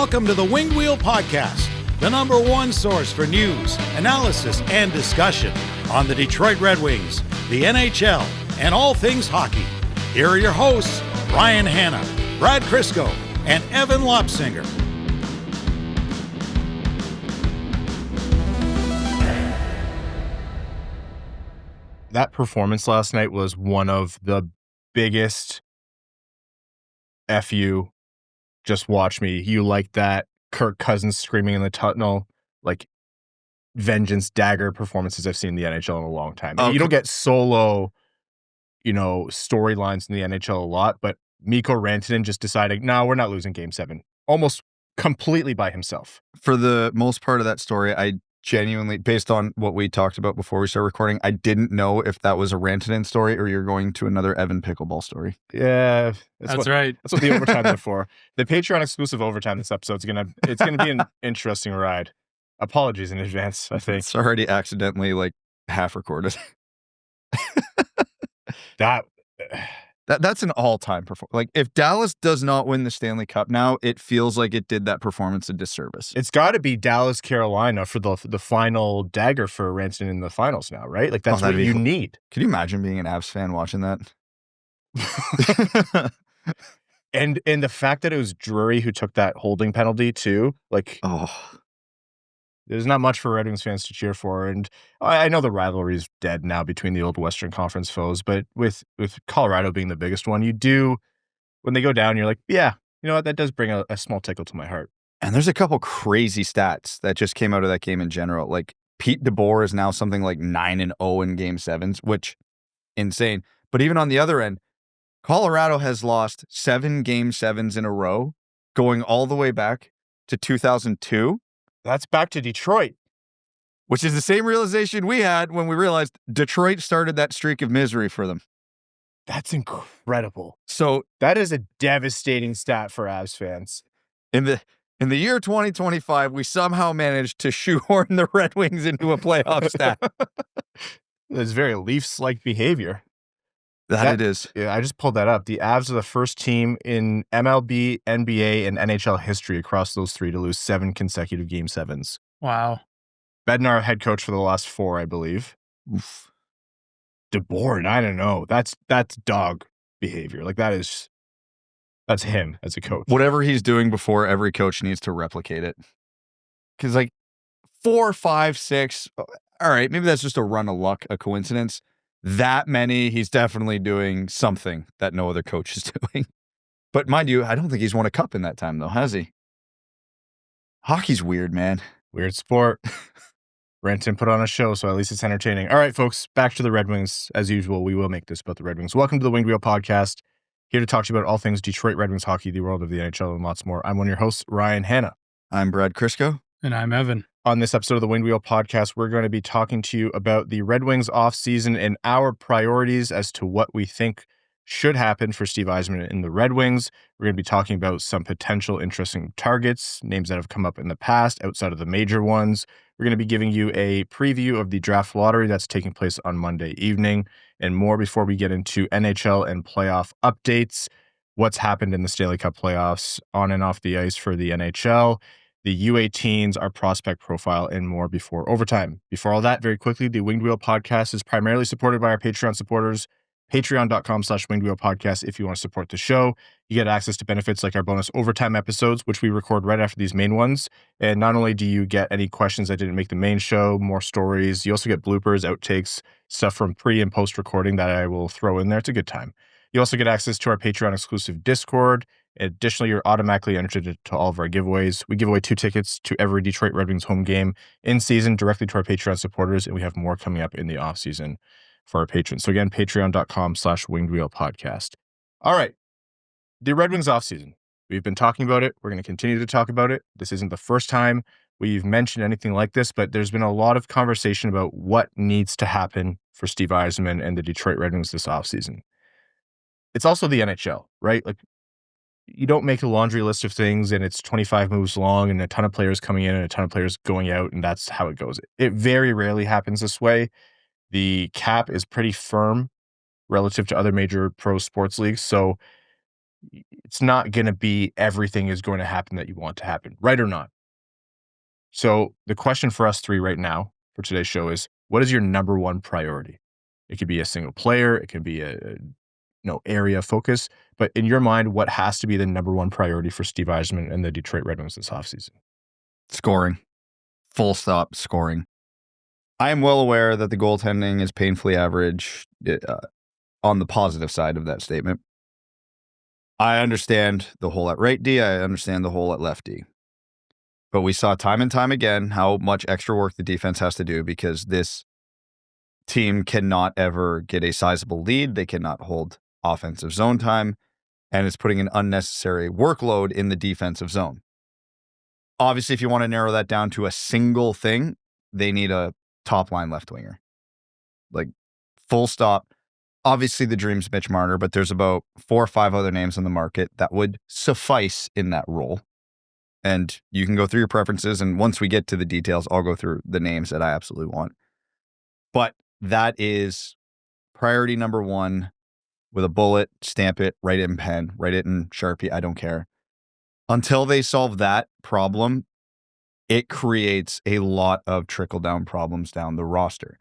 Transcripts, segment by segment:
Welcome to the Winged Wheel Podcast, the number one source for news, analysis, and discussion on the Detroit Red Wings, the NHL, and all things hockey. Here are your hosts, Ryan Hanna, Brad Crisco, and Evan Lopsinger. That performance last night was one of the biggest F you, just watch me, you like that, Kirk Cousins screaming in the tunnel, like vengeance dagger performances I've seen in the NHL in a long time. You don't get solo, storylines in the NHL a lot, but Mikko Rantanen just decided, no, we're not losing Game 7. Almost completely by himself. For the most part of that story, I genuinely, based on what we talked about before we started recording, I didn't know if that was a Rantanen story or you're going to another Evan Pickleball story. Yeah, that's right. That's what the overtime is for. The Patreon exclusive overtime this episode it's gonna be an interesting ride. Apologies in advance, I think. It's already accidentally half recorded. That's an all-time performance. If Dallas does not win the Stanley Cup now, it feels like it did that performance a disservice. It's got to be Dallas, Carolina for the final dagger for Rantanen in the finals now, right? That's what you need. Can you imagine being an Avs fan watching that? And the fact that it was Drury who took that holding penalty too, there's not much for Red Wings fans to cheer for. And I know the rivalry is dead now between the old Western Conference foes, but with Colorado being the biggest one, you do, when they go down, you're like, yeah, you know what, that does bring a small tickle to my heart. And there's a couple crazy stats that just came out of that game in general. Pete DeBoer is now something like 9-0 in Game 7s, which insane. But even on the other end, Colorado has lost 7 Game 7s in a row, going all the way back to 2002. That's back to Detroit. Which is the same realization we had when we realized Detroit started that streak of misery for them. That's incredible. So that is a devastating stat for Avs fans. In the year 2025, we somehow managed to shoehorn the Red Wings into a playoff stat. It's very Leafs-like behavior. That it is. Yeah, I just pulled that up. The Avs are the first team in MLB, NBA, and NHL history across those three to lose 7 consecutive Game 7s. Wow. Bednar, head coach for the last 4, I believe. Oof. DeBoer, I don't know. That's dog behavior. That's him as a coach. Whatever he's doing before, every coach needs to replicate it. Because 4, 5, 6, all right, maybe that's just a run of luck, a coincidence. That many, he's definitely doing something that no other coach is doing. But mind you, I don't think he's won a cup in that time, though, has he? Hockey's weird, man. Weird sport. Rantanen put on a show, so at least it's entertaining. All right, folks, back to the Red Wings. As usual, we will make this about the Red Wings. Welcome to the Winged Wheel Podcast. Here to talk to you about all things Detroit Red Wings hockey, the world of the NHL, and lots more. I'm one of your hosts, Ryan Hanna. I'm Brad Crisco. And I'm Evan. On this episode of the Winged Wheel Podcast, we're going to be talking to you about the Red Wings offseason and our priorities as to what we think should happen for Steve Yzerman in the Red Wings. We're going to be talking about some potential interesting targets, names that have come up in the past outside of the major ones. We're going to be giving you a preview of the draft lottery that's taking place on Monday evening and more before we get into NHL and playoff updates, what's happened in the Stanley Cup playoffs on and off the ice for the NHL, the U18s, our prospect profile, and more before overtime. Before all that, very quickly, the Winged Wheel Podcast is primarily supported by our Patreon supporters, patreon.com/Winged Wheel Podcast. If you want to support the show, you get access to benefits like our bonus overtime episodes, which we record right after these main ones. And not only do you get any questions that didn't make the main show, more stories, you also get bloopers, outtakes, stuff from pre and post recording that I will throw in there. It's a good time. You also get access to our Patreon exclusive Discord. Additionally, you're automatically entered to all of our giveaways. We give away 2 tickets to every Detroit Red Wings home game in season directly to our Patreon supporters, and we have more coming up in the off season for our patrons. So again, patreon.com/Winged Wheel Podcast. All right, the Red Wings off season. We've been talking about it. We're going to continue to talk about it. This isn't the first time we've mentioned anything like this, but there's been a lot of conversation about what needs to happen for Steve Yzerman and the Detroit Red Wings this off season. It's also the NHL, right? You don't make a laundry list of things and it's 25 moves long and a ton of players coming in and a ton of players going out, and that's how it goes. It very rarely happens this way. The cap is pretty firm relative to other major pro sports leagues. So it's not going to be everything is going to happen that you want to happen, right or not. So the question for us three right now for today's show is, what is your number one priority? It could be a single player. It could be a area of focus. But in your mind, what has to be the number one priority for Steve Yzerman and the Detroit Red Wings this offseason? Scoring. Full stop, scoring. I am well aware that the goaltending is painfully average on the positive side of that statement. I understand the hole at right D. I understand the hole at left D. But we saw time and time again how much extra work the defense has to do because this team cannot ever get a sizable lead. They cannot hold offensive zone time, and it's putting an unnecessary workload in the defensive zone. Obviously, if you want to narrow that down to a single thing, they need a top-line left winger. Like, full stop. Obviously, the dream's Mitch Marner, but there's about 4 or 5 other names on the market that would suffice in that role. And you can go through your preferences, and once we get to the details, I'll go through the names that I absolutely want. But that is priority number one with a bullet, stamp it, write it in pen, write it in Sharpie, I don't care. Until they solve that problem, it creates a lot of trickle-down problems down the roster.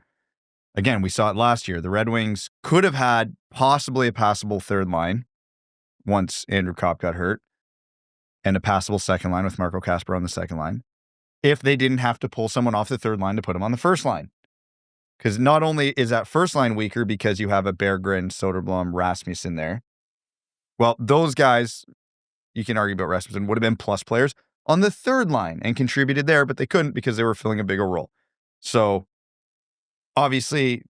Again, we saw it last year. The Red Wings could have had possibly a passable third line once Andrew Kopp got hurt, and a passable second line with Marco Kasper on the second line, if they didn't have to pull someone off the third line to put him on the first line. Because not only is that first line weaker because you have a Berggren, Soderblom, Rasmussen there. Well, those guys, you can argue about Rasmussen, would have been plus players on the third line and contributed there, but they couldn't because they were filling a bigger role. So obviously,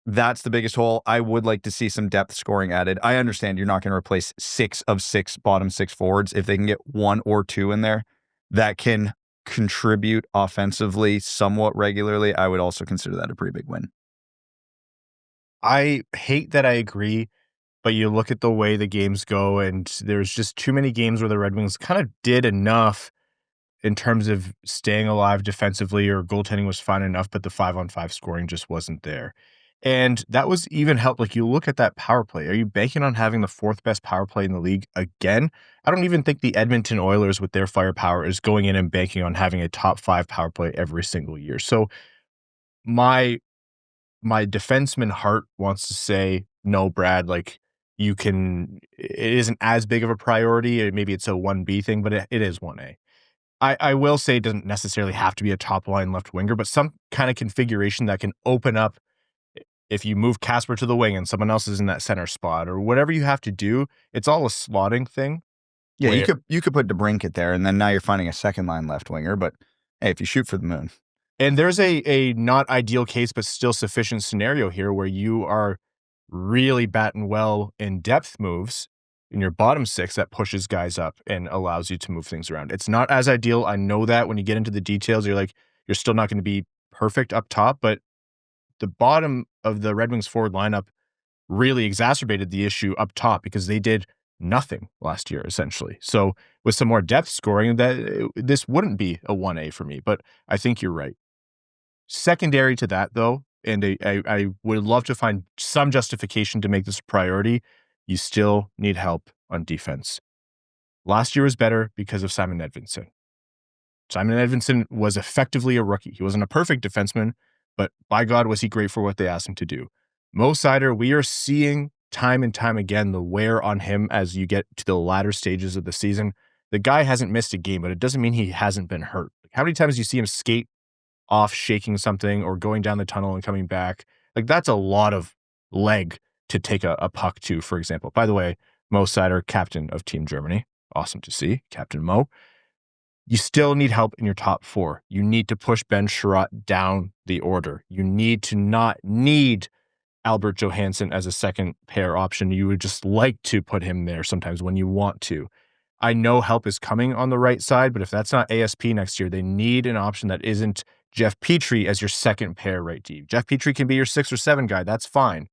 that's the biggest hole. I would like to see some depth scoring added. I understand you're not going to replace 6 of 6 bottom 6 forwards. If they can get 1 or 2 in there that can contribute offensively somewhat regularly, I would also consider that a pretty big win. I hate that I agree, but you look at the way the games go, and there's just too many games where the Red Wings kind of did enough in terms of staying alive defensively, or goaltending was fine enough, but the 5-on-5 scoring just wasn't there. And that was even helped. Like, you look at that power play. Are you banking on having the 4th best power play in the league again? I don't even think the Edmonton Oilers with their firepower is going in and banking on having a top 5 power play every single year. So my defenseman heart wants to say, no, Brad, like, it isn't as big of a priority. Maybe it's a 1B thing, but it is 1A. I will say it doesn't necessarily have to be a top line left winger, but some kind of configuration that can open up if you move Kasper to the wing and someone else is in that center spot, or whatever you have to do. It's all a slotting thing. Yeah, you could put DeBrincat there, and then now you're finding a second line left winger. But hey, if you shoot for the moon. And there's a not ideal case, but still sufficient scenario here where you are really batting well in depth moves in your bottom 6 that pushes guys up and allows you to move things around. It's not as ideal. I know that when you get into the details, you're still not going to be perfect up top, but the bottom of the Red Wings forward lineup really exacerbated the issue up top because they did nothing last year, essentially. So with some more depth scoring, this wouldn't be a 1A for me, but I think you're right. Secondary to that, though, and I would love to find some justification to make this a priority, you still need help on defense. Last year was better because of Simon Edvinsson. Simon Edvinsson was effectively a rookie. He wasn't a perfect defenseman, but by God, was he great for what they asked him to do. Mo Seider, we are seeing time and time again the wear on him as you get to the latter stages of the season. The guy hasn't missed a game, but it doesn't mean he hasn't been hurt. How many times do you see him skate off shaking something or going down the tunnel and coming back? Like, that's a lot of leg to take a puck to, for example. By the way, Mo Seider, captain of Team Germany. Awesome to see, Captain Mo. You still need help in your top 4. You need to push Ben Sherratt down the order. You need to not need Albert Johansson as a second pair option. You would just like to put him there sometimes when you want to. I know help is coming on the right side, but if that's not ASP next year, they need an option that isn't Jeff Petrie as your second pair right D. Jeff Petrie can be your 6 or 7 guy. That's fine.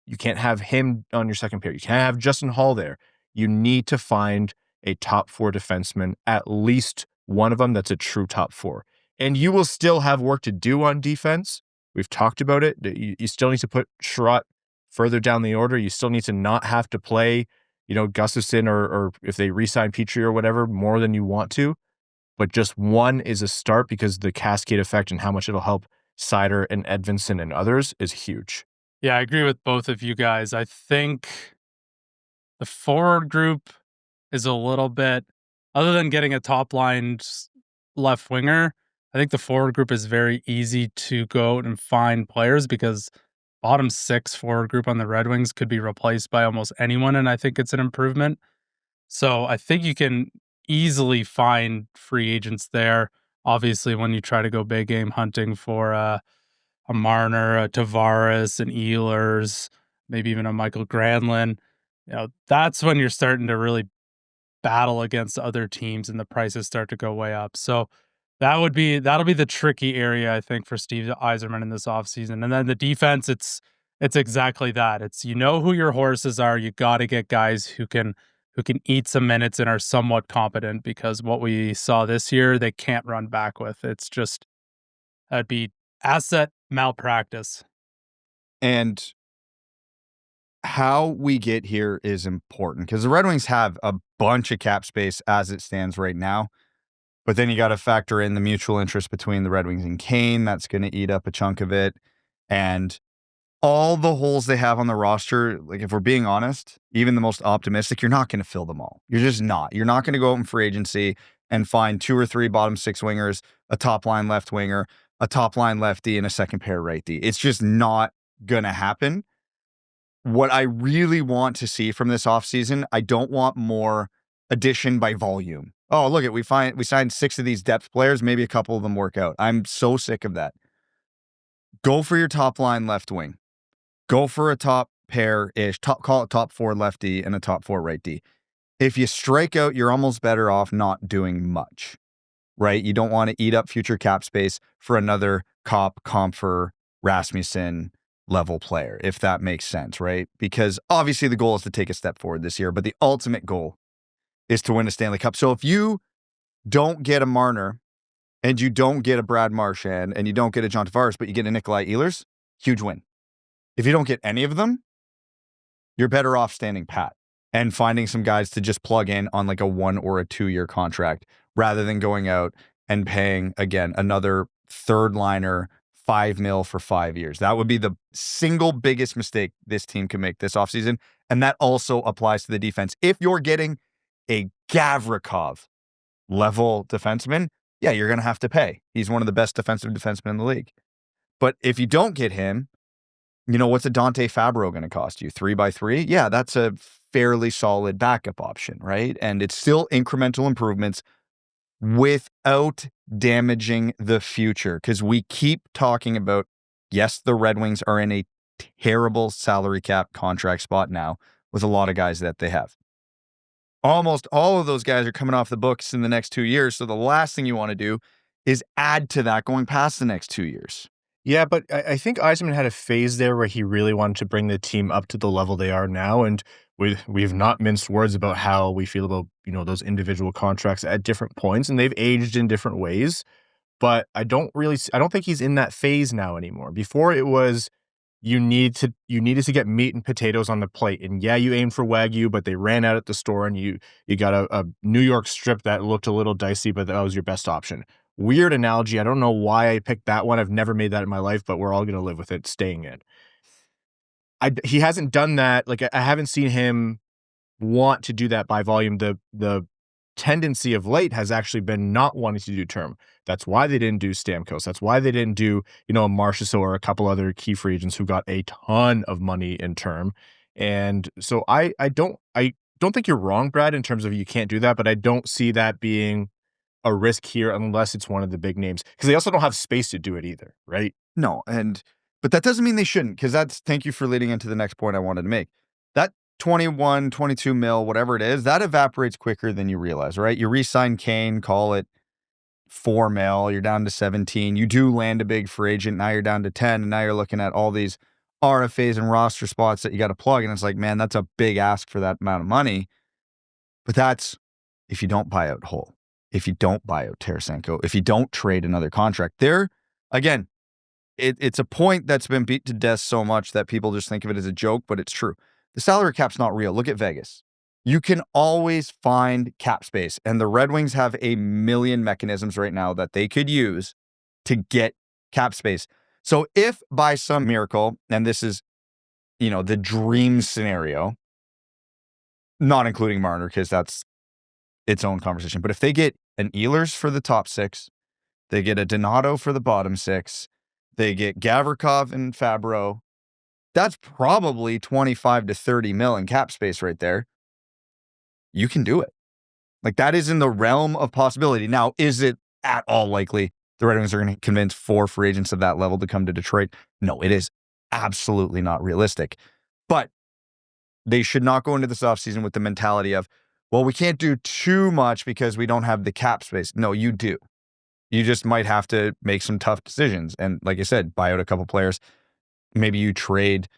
You can't have him on your second pair. You can't have Justin Hall there. You need to find a top 4 defenseman, at least one of them that's a true top 4. And you will still have work to do on defense. We've talked about it. You still need to put Sherratt further down the order. You still need to not have to play Gustafsson or if they re-sign Petrie or whatever more than you want to, but just one is a start because the cascade effect and how much it'll help Seider and Edvinsson and others is huge. Yeah, I agree with both of you guys. I think the forward group is a little bit, other than getting a top line left winger, I think the forward group is very easy to go out and find players because bottom 6 forward group on the Red Wings could be replaced by almost anyone, and I think it's an improvement. So I think you can easily find free agents there. Obviously, when you try to go big game hunting for a Marner, a Tavares, an Ehlers, maybe even a Michael Granlund, that's when you're starting to really battle against other teams and the prices start to go way up. So that'll be the tricky area, I think, for Steve Yzerman in this offseason. And then the defense, it's exactly that. It's who your horses are. You got to get guys who can eat some minutes and are somewhat competent, because what we saw this year, they can't run back with. It's just, that'd be asset malpractice. And how we get here is important because the Red Wings have a bunch of cap space as it stands right now. But then you got to factor in the mutual interest between the Red Wings and Kane. That's going to eat up a chunk of it. And all the holes they have on the roster, like if we're being honest, even the most optimistic, you're not going to fill them all. You're just not. You're not going to go out in free agency and find 2 or 3 bottom 6 wingers, a top line left winger, a top line lefty, and a second pair righty. It's just not going to happen. What I really want to see from this offseason, I don't want more addition by volume. Oh, look, we signed 6 of these depth players. Maybe a couple of them work out. I'm so sick of that. Go for your top line left wing. Go for a top pair-ish, call it top 4 lefty and a top 4 righty. If you strike out, you're almost better off not doing much, right? You don't want to eat up future cap space for another Comfer, Rasmussen level player, if that makes sense, right? Because obviously the goal is to take a step forward this year, but the ultimate goal is to win a Stanley Cup. So if you don't get a Marner and you don't get a Brad Marchand and you don't get a John Tavares, but you get a Nikolai Ehlers, huge win. If you don't get any of them, you're better off standing pat and finding some guys to just plug in on like a 1 or a 2 year contract rather than going out and paying, again, another third liner $5 million for 5 years. That would be the single biggest mistake this team can make this offseason. And that also applies to the defense. If you're getting a Gavrikov level defenseman, yeah, you're going to have to pay. He's one of the best defensive defensemen in the league. But if you don't get him, what's a Dante Fabro going to cost you? 3x3? Yeah, that's a fairly solid backup option, right? And it's still incremental improvements without damaging the future. Because we keep talking about, yes, the Red Wings are in a terrible salary cap contract spot now with a lot of guys that they have. Almost all of those guys are coming off the books in the next 2 years. So the last thing you want to do is add to that going past the next 2 years. Yeah, but I think Yzerman had a phase there where he really wanted to bring the team up to the level they are now, and we've not minced words about how we feel about those individual contracts at different points, and they've aged in different ways. But I don't think he's in that phase now anymore. Before it was you needed to get meat and potatoes on the plate, and yeah, you aimed for Wagyu, but they ran out at the store, and you got a New York strip that looked a little dicey, but that was your best option. Weird analogy. I don't know why I picked that one. I've never made that in my life, but we're all going to live with it staying in. He hasn't done that. Like, I haven't seen him want to do that by volume. The tendency of late has actually been not wanting to do term. That's why they didn't do Stamkos. That's why they didn't do, a Marchand or a couple other key free agents who got a ton of money in term. And so I don't think you're wrong, Brad, in terms of you can't do that, but I don't see that being a risk here unless it's one of the big names, because they also don't have space to do it either, right? No, but that doesn't mean they shouldn't, because thank you for leading into the next point I wanted to make. That 21, 22 mil, whatever it is, that evaporates quicker than you realize, right? You re-sign Kane, call it 4 mil, you're down to 17. You do land a big free agent, now you're down to 10, and now you're looking at all these RFAs and roster spots that you got to plug, and it's like, man, that's a big ask for that amount of money. But that's if you don't buy out Hull. If you don't buy out Tarasenko, if you don't trade another contract, again, it's a point that's been beat to death so much that people just think of it as a joke, but it's true. The salary cap's not real. Look at Vegas. You can always find cap space. And the Red Wings have a million mechanisms right now that they could use to get cap space. So if by some miracle, and this is, the dream scenario, not including Marner, because that's its own conversation, but if they get an Ehlers for the top 6, they get a Donato for the bottom 6, they get Gavrikov and Fabro, that's probably 25 to 30 mil in cap space right there. You can do it. Like, that is in the realm of possibility. Now, is it at all likely the Red Wings are going to convince 4 free agents of that level to come to Detroit? No, it is absolutely not realistic. But they should not go into this offseason with the mentality of, well, we can't do too much because we don't have the cap space. No, you do. You just might have to make some tough decisions. And like I said, buy out a couple players. Maybe you trade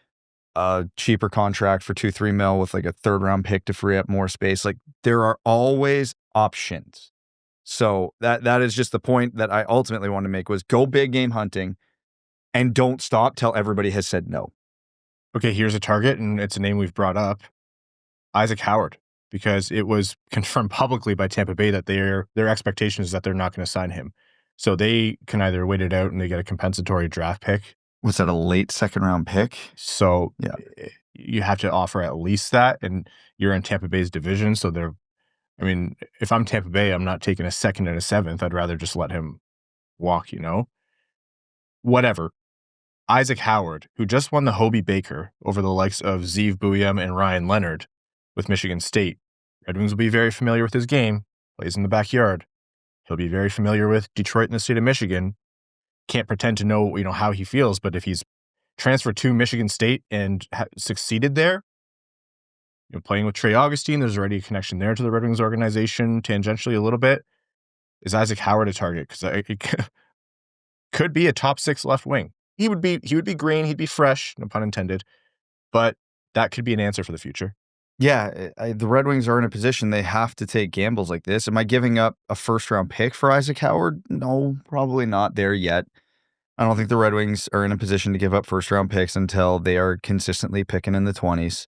a cheaper contract for 2-3 mil with like a 3rd-round pick to free up more space. Like, there are always options. So that is just the point that I ultimately want to make, was go big game hunting and don't stop till everybody has said no. Okay, here's a target, and it's a name we've brought up, Isaac Howard, because it was confirmed publicly by Tampa Bay that their expectation is that they're not going to sign him. So they can either wait it out and they get a compensatory draft pick. Was that a late 2nd-round pick? So yeah, you have to offer at least that, and you're in Tampa Bay's division, so if I'm Tampa Bay, I'm not taking a 2nd and a 7th. I'd rather just let him walk, Whatever. Isaac Howard, who just won the Hobey Baker over the likes of Zeev Buium and Ryan Leonard with Michigan State. Red Wings will be very familiar with his game, plays in the backyard. He'll be very familiar with Detroit and the state of Michigan. Can't pretend to know, how he feels, but if he's transferred to Michigan State and succeeded there, playing with Trey Augustine, there's already a connection there to the Red Wings organization, tangentially a little bit. Is Isaac Howard a target? Because it could be a top 6 left wing. He would be green, he'd be fresh, no pun intended, but that could be an answer for the future. Yeah, the Red Wings are in a position they have to take gambles like this. Am I giving up a 1st-round pick for Isaac Howard? No, probably not there yet. I don't think the Red Wings are in a position to give up 1st-round picks until they are consistently picking in the 20s,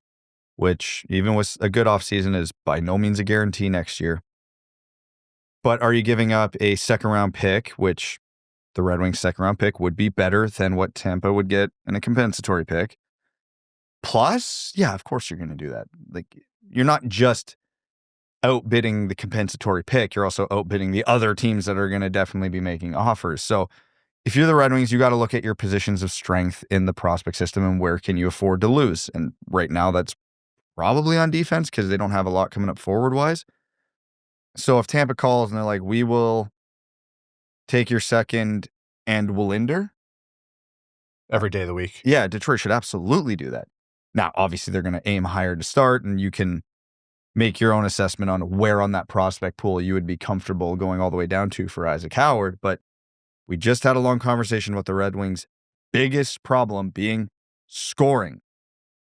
which, even with a good offseason, is by no means a guarantee next year. But are you giving up a 2nd-round pick, which the Red Wings' 2nd-round pick would be better than what Tampa would get in a compensatory pick? Plus, yeah, of course you're going to do that. Like, you're not just outbidding the compensatory pick, you're also outbidding the other teams that are going to definitely be making offers. So if you're the Red Wings, you got to look at your positions of strength in the prospect system and where can you afford to lose. And right now that's probably on defense because they don't have a lot coming up forward-wise. So if Tampa calls and they're like, we will take your 2nd and Wallinder every day of the week. Yeah, Detroit should absolutely do that. Now, obviously, they're going to aim higher to start, and you can make your own assessment on where on that prospect pool you would be comfortable going all the way down to for Isaac Howard. But we just had a long conversation about the Red Wings' biggest problem being scoring.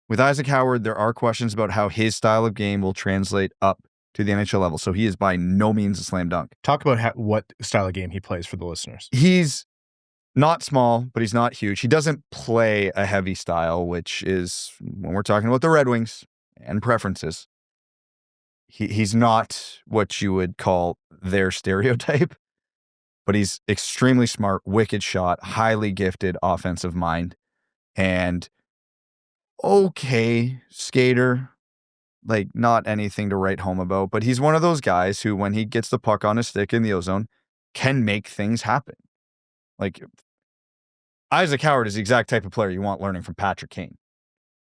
With Isaac Howard, there are questions about how his style of game will translate up to the NHL level. So he is by no means a slam dunk. Talk about what style of game he plays for the listeners. He's not small, but he's not huge. He doesn't play a heavy style, which is, when we're talking about the Red Wings and preferences, he's not what you would call their stereotype, but he's extremely smart, wicked shot, highly gifted offensive mind, and okay skater. Like, not anything to write home about, but he's one of those guys who, when he gets the puck on his stick in the ozone, can make things happen. Like, Isaac Howard is the exact type of player you want learning from Patrick Kane.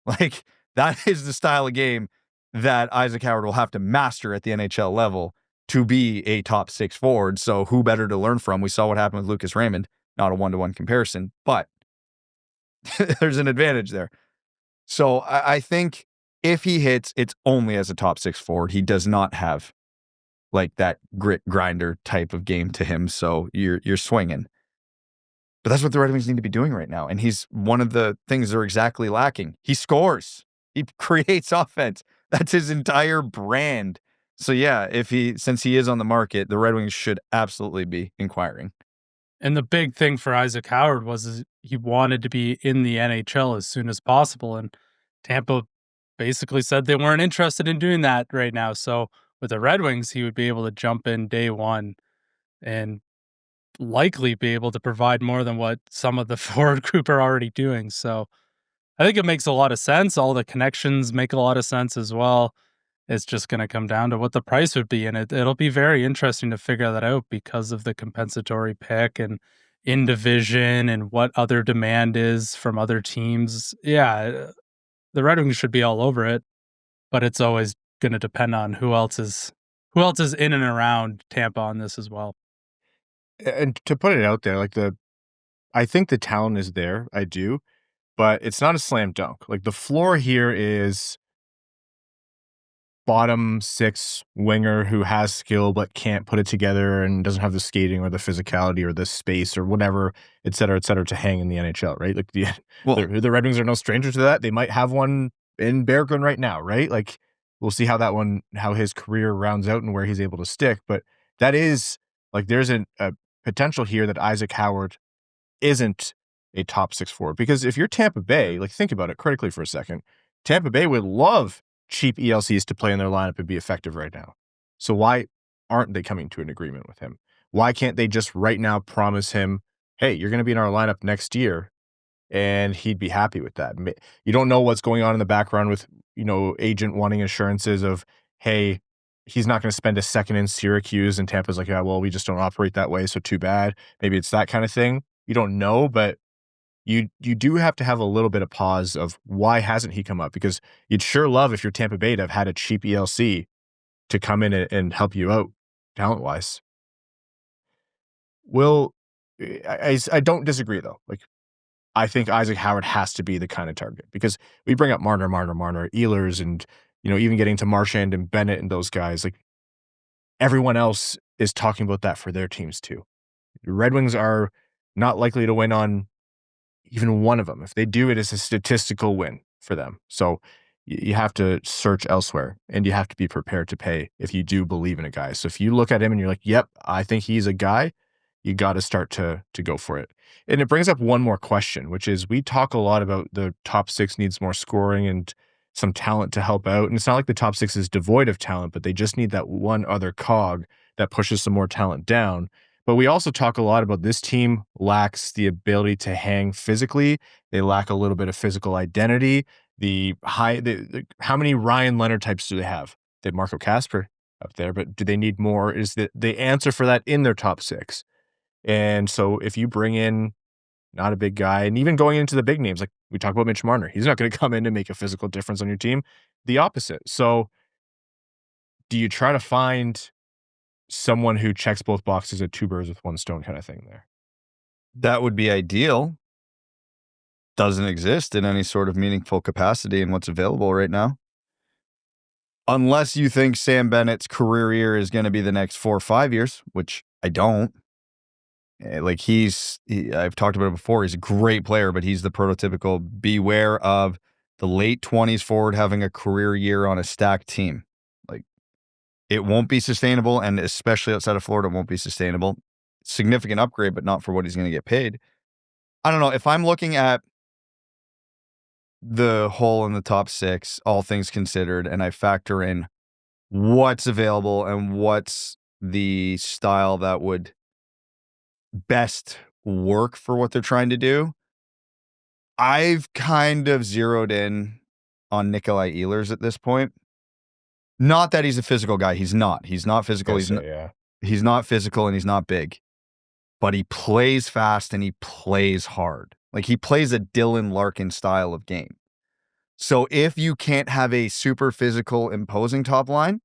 Like, that is the style of game that Isaac Howard will have to master at the NHL level to be a top 6 forward. So who better to learn from? We saw what happened with Lucas Raymond, not a 1-to-1 comparison, but there's an advantage there. So I think if he hits, it's only as a top 6 forward. He does not have like that grit grinder type of game to him. So you're swinging. But that's what the Red Wings need to be doing right now. And he's one of the things they're exactly lacking. He scores. He creates offense. That's his entire brand. So yeah, since he is on the market, the Red Wings should absolutely be inquiring. And the big thing for Isaac Howard was he wanted to be in the NHL as soon as possible. And Tampa basically said they weren't interested in doing that right now. So with the Red Wings, he would be able to jump in day one and likely be able to provide more than what some of the forward group are already doing. So I think it makes a lot of sense. All the connections make a lot of sense as well. It's just going to come down to what the price would be. And it'll be very interesting to figure that out because of the compensatory pick and in division and what other demand is from other teams. Yeah, the Red Wings should be all over it, but it's always going to depend on who else is in and around Tampa on this as well. And to put it out there, like I think the talent is there. I do, but it's not a slam dunk. Like the floor here is bottom six winger who has skill but can't put it together and doesn't have the skating or the physicality or the space or whatever, et cetera, to hang in the NHL, right? Like the Red Wings are no stranger to that. They might have one in Berggren right now, right? Like we'll see how his career rounds out and where he's able to stick. But that is like there's a potential here that Isaac Howard isn't a top six forward. Because if you're Tampa Bay, like think about it critically for a second, Tampa Bay would love cheap ELCs to play in their lineup and be effective right now. So why aren't they coming to an agreement with him? Why can't they just right now promise him, hey, you're going to be in our lineup next year, and he'd be happy with that? You don't know what's going on in the background with, agent wanting assurances of, hey, he's not going to spend a second in Syracuse, and Tampa's like, yeah, well, we just don't operate that way, so too bad. Maybe it's that kind of thing. You don't know, but you do have to have a little bit of pause of why hasn't he come up? Because you'd sure love if you're Tampa Bay to have had a cheap ELC to come in and help you out talent-wise. I don't disagree, though. Like, I think Isaac Howard has to be the kind of target because we bring up Marner, Ehlers, and, even getting to Marchand and Bennett and those guys. Like, everyone else is talking about that for their teams, too. The Red Wings are not likely to win on even one of them. If they do, it is a statistical win for them. So you have to search elsewhere and you have to be prepared to pay if you do believe in a guy. So if you look at him and you're like, yep, I think he's a guy, you got to start to go for it. And it brings up one more question, which is we talk a lot about the top six needs more scoring and some talent to help out. And it's not like the top six is devoid of talent, but they just need that one other cog that pushes some more talent down. But we also talk a lot about this team lacks the ability to hang physically. They lack a little bit of physical identity. How many Ryan Leonard types do they have? They have Marco Kasper up there, but do they need more? Is the answer for that in their top six? And so if you bring in not a big guy, and even going into the big names, like we talk about Mitch Marner, he's not going to come in and make a physical difference on your team. The opposite. So do you try to find someone who checks both boxes at two birds with one stone kind of thing there? That would be ideal. Doesn't exist in any sort of meaningful capacity in what's available right now. Unless you think Sam Bennett's career year is going to be the next 4 or 5 years, which I don't. Like I've talked about it before, he's a great player, but he's the prototypical beware of the late 20s forward having a career year on a stacked team. It won't be sustainable, and especially outside of Florida, it won't be sustainable. Significant upgrade, but not for what he's going to get paid. I don't know. If I'm looking at the hole in the top six, all things considered, and I factor in what's available and what's the style that would best work for what they're trying to do, I've kind of zeroed in on Nikolai Ehlers at this point. Not that he's a physical guy. He's not. He's not physical. He's not physical and he's not big. But he plays fast and he plays hard. Like he plays a Dylan Larkin style of game. So if you can't have a super physical, imposing top line,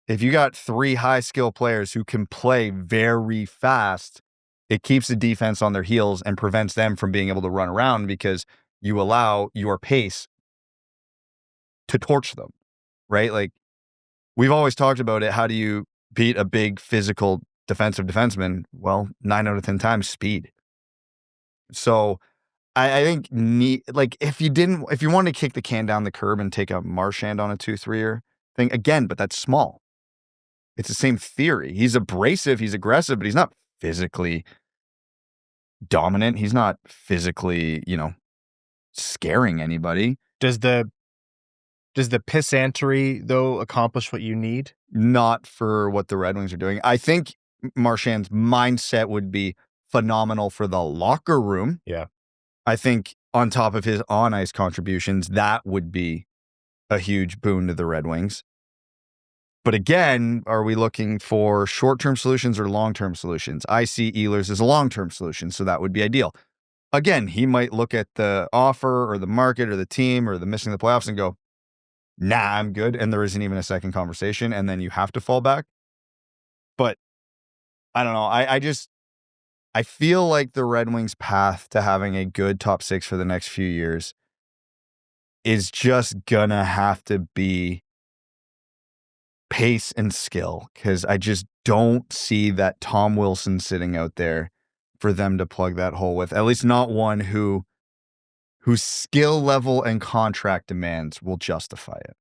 if you got 3 high skill players who can play very fast, it keeps the defense on their heels and prevents them from being able to run around because you allow your pace to torch them, right? Like, we've always talked about it. How do you beat a big physical defensive defenseman? Well, 9 out of 10 times speed. So I think if you wanted to kick the can down the curb and take a Marchand on a 2-3-er thing again, but that's small. It's the same theory. He's abrasive, he's aggressive, but he's not physically dominant. He's not physically, scaring anybody. Does the Does the pissantery, though, accomplish what you need? Not for what the Red Wings are doing. I think Marchand's mindset would be phenomenal for the locker room. Yeah. I think on top of his on-ice contributions, that would be a huge boon to the Red Wings. But again, are we looking for short-term solutions or long-term solutions? I see Ehlers as a long-term solution, so that would be ideal. Again, he might look at the offer or the market or the team or the missing the playoffs and go, nah, I'm good. And there isn't even a second conversation. And then you have to fall back. But I don't know. I feel like the Red Wings' path to having a good top six for the next few years is just gonna have to be pace and skill, because I just don't see that Tom Wilson sitting out there for them to plug that hole with. At least not one whose skill level and contract demands will justify it.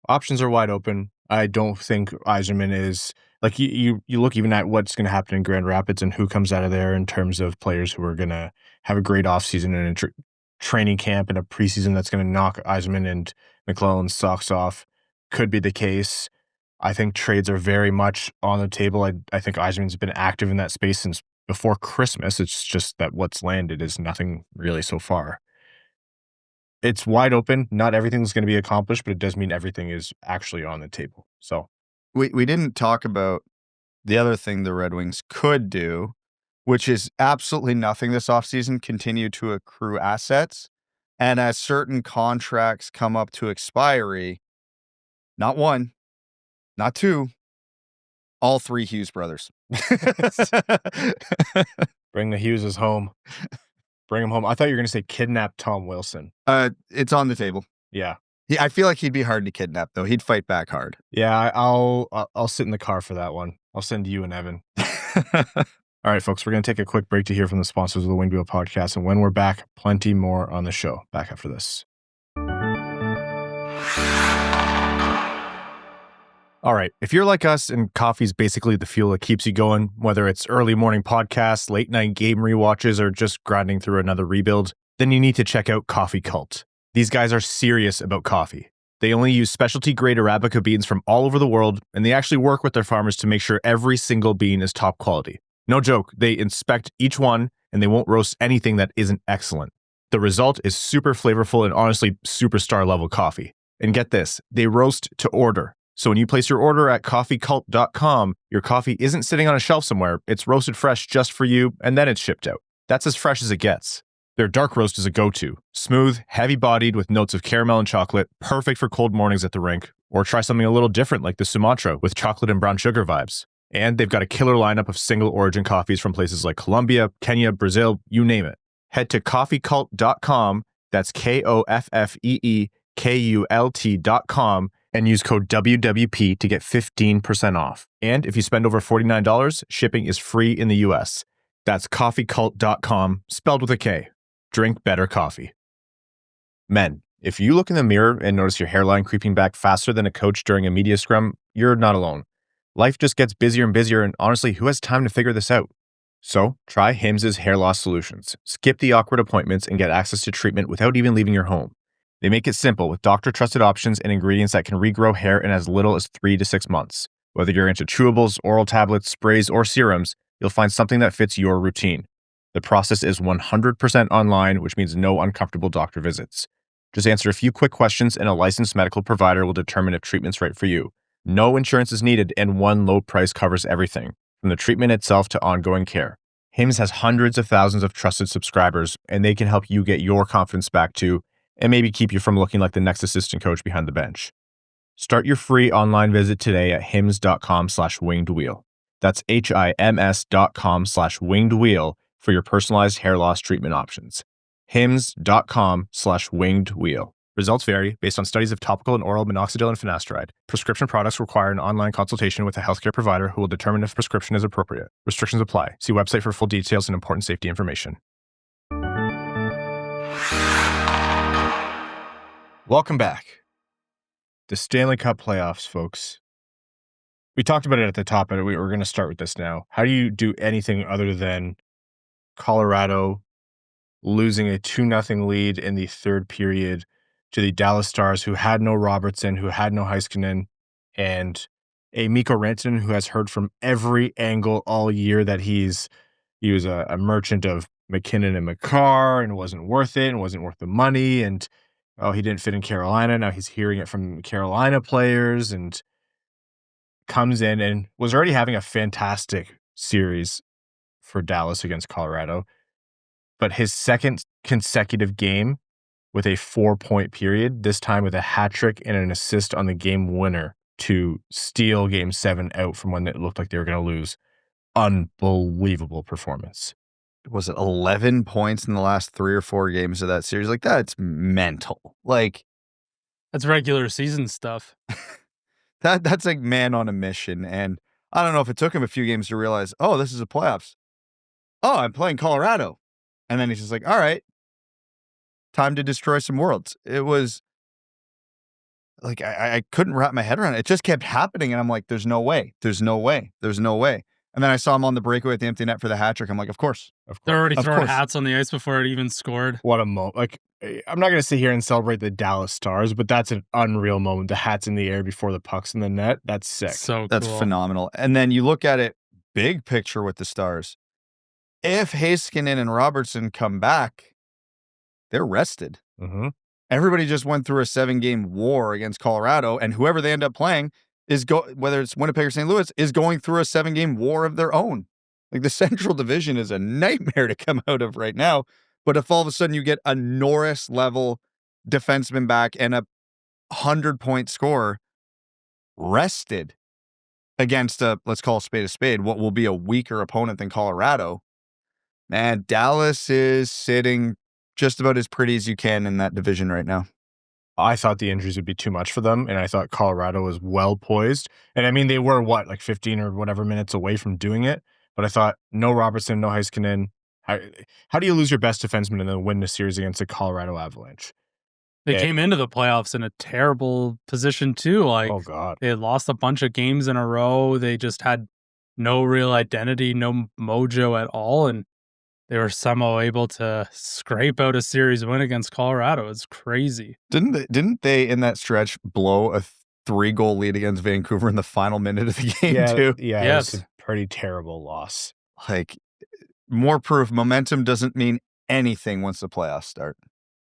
Options are wide open. I don't think Yzerman is like you look even at what's going to happen in Grand Rapids and who comes out of there in terms of players who are going to have a great offseason and a training camp and a preseason that's going to knock Yzerman and McClellan's socks off. Could be the case. I think trades are very much on the table. I think Yzerman's been active in that space since before Christmas. It's just that what's landed is nothing really so far. It's wide open. Not everything's going to be accomplished, but it does mean everything is actually on the table. So we didn't talk about the other thing the Red Wings could do, which is absolutely nothing this offseason, continue to accrue assets. And as certain contracts come up to expiry, not one, not two, all three Hughes brothers. Bring the Hugheses home. Bring him home. I thought you were going to say kidnap Tom Wilson. It's on the table. Yeah. I feel like he'd be hard to kidnap, though. He'd fight back hard. Yeah, I'll sit in the car for that one. I'll send you and Evan. All right, folks, we're going to take a quick break to hear from the sponsors of the Winged Wheel podcast. And when we're back, plenty more on the show. Back after this. All right, if you're like us and coffee's basically the fuel that keeps you going, whether it's early morning podcasts, late night game rewatches, or just grinding through another rebuild, then you need to check out Coffee Cult. These guys are serious about coffee. They only use specialty-grade Arabica beans from all over the world, and they actually work with their farmers to make sure every single bean is top quality. No joke, they inspect each one, and they won't roast anything that isn't excellent. The result is super flavorful and honestly superstar-level coffee. And get this, they roast to order. So when you place your order at coffeecult.com, your coffee isn't sitting on a shelf somewhere. It's roasted fresh just for you, and then it's shipped out. That's as fresh as it gets. Their dark roast is a go-to. Smooth, heavy-bodied with notes of caramel and chocolate, perfect for cold mornings at the rink. Or try something a little different like the Sumatra with chocolate and brown sugar vibes. And they've got a killer lineup of single origin coffees from places like Colombia, Kenya, Brazil, you name it. Head to coffeecult.com, that's KOFFEEKULT.com, and use code WWP to get 15% off. And if you spend over $49, shipping is free in the US. That's coffeecult.com, spelled with a K. Drink better coffee. Men, if you look in the mirror and notice your hairline creeping back faster than a coach during a media scrum, you're not alone. Life just gets busier and busier, and honestly, who has time to figure this out? So, try Hims' hair loss solutions. Skip the awkward appointments and get access to treatment without even leaving your home. They make it simple with doctor-trusted options and ingredients that can regrow hair in as little as 3 to 6 months. Whether you're into chewables, oral tablets, sprays, or serums, you'll find something that fits your routine. The process is 100% online, which means no uncomfortable doctor visits. Just answer a few quick questions and a licensed medical provider will determine if treatment's right for you. No insurance is needed and one low price covers everything, from the treatment itself to ongoing care. Hims has hundreds of thousands of trusted subscribers, and they can help you get your confidence back too, and maybe keep you from looking like the next assistant coach behind the bench. Start your free online visit today at hims.com/wingedwheel. That's HIMS.com/wingedwheel for your personalized hair loss treatment options. hims.com/wingedwheel. Results vary based on studies of topical and oral minoxidil and finasteride. Prescription products require an online consultation with a healthcare provider who will determine if prescription is appropriate. Restrictions apply. See website for full details and important safety information. Welcome back. The Stanley Cup Playoffs, folks. We talked about it at the top, and we're going to start with this now. How do you do anything other than Colorado losing a 2-0 lead in the third period to the Dallas Stars, who had no Robertson, who had no Heiskanen, and a Mikko Rantanen who has heard from every angle all year that he was a merchant of McKinnon and McCarr and wasn't worth it and wasn't worth the money. And, he didn't fit in Carolina. Now he's hearing it from Carolina players and comes in and was already having a fantastic series for Dallas against Colorado. But his second consecutive game with a 4-point period, this time with a hat trick and an assist on the game winner to steal Game 7 out from when it looked like they were going to lose. Unbelievable performance. Was it 11 points in the last 3 or 4 games of that series? Like, that's mental. Like, That's regular season stuff. that's like man on a mission. And I don't know if it took him a few games to realize, oh, this is a playoffs. Oh, I'm playing Colorado. And then he's just like, all right, time to destroy some worlds. It was like, I couldn't wrap my head around it. It just kept happening. And I'm like, there's no way. There's no way. There's no way. And then I saw him on the breakaway at the empty net for the hat trick. I'm like, of course. They're already throwing hats on the ice before it even scored. What a moment. Like, I'm not going to sit here and celebrate the Dallas Stars, but that's an unreal moment. The hat's in the air before the puck's in the net. That's sick. That's phenomenal. And then you look at it, big picture with the Stars. If Heiskanen and Robertson come back, they're rested. Mm-hmm. Everybody just went through a 7-game war against Colorado, and whoever they end up playing is whether it's Winnipeg or St. Louis, is going through a 7-game war of their own. Like, the Central Division is a nightmare to come out of right now. But if all of a sudden you get a Norris-level defenseman back and a 100-point scorer rested against let's call a spade, what will be a weaker opponent than Colorado, man, Dallas is sitting just about as pretty as you can in that division right now. I thought the injuries would be too much for them, and I thought Colorado was well poised. And I mean, they were, like 15 or whatever minutes away from doing it. But I thought, no Robertson, no Heiskanen. How do you lose your best defenseman and then win the series against the Colorado Avalanche? They came into the playoffs in a terrible position, too. Like, oh, God. They had lost a bunch of games in a row. They just had no real identity, no mojo at all. And they were somehow able to scrape out a series win against Colorado. It's crazy. Didn't they in that stretch blow a 3-goal lead against Vancouver in the final minute of the game too? Yeah, yes. It was a pretty terrible loss. Like, more proof momentum doesn't mean anything once the playoffs start. I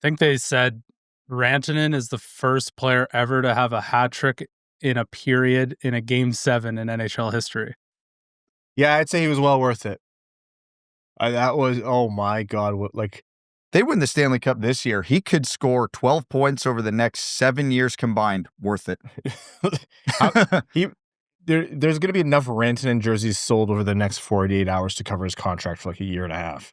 think they said Rantanen is the first player ever to have a hat trick in a period in a Game 7 in NHL history. Yeah, I'd say he was well worth it. That was, oh my God, they win the Stanley Cup this year. He could score 12 points over the next 7 years combined. Worth it. There's going to be enough Rantanen jerseys sold over the next 48 hours to cover his contract for like a year and a half.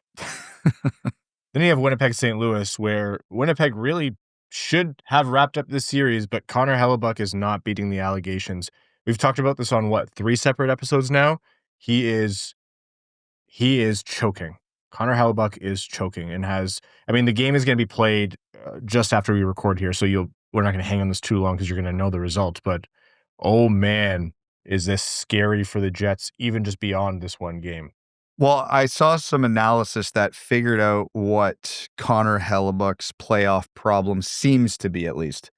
Then you have Winnipeg, St. Louis, where Winnipeg really should have wrapped up this series, but Connor Hellebuyck is not beating the allegations. We've talked about this on 3 separate episodes now. He is choking. Connor Hellebuyck is choking and the game is going to be played just after we record here. So we're not going to hang on this too long because you're going to know the result. But, oh man, is this scary for the Jets, even just beyond this one game. Well, I saw some analysis that figured out what Connor Hellebuyck's playoff problem seems to be, at least.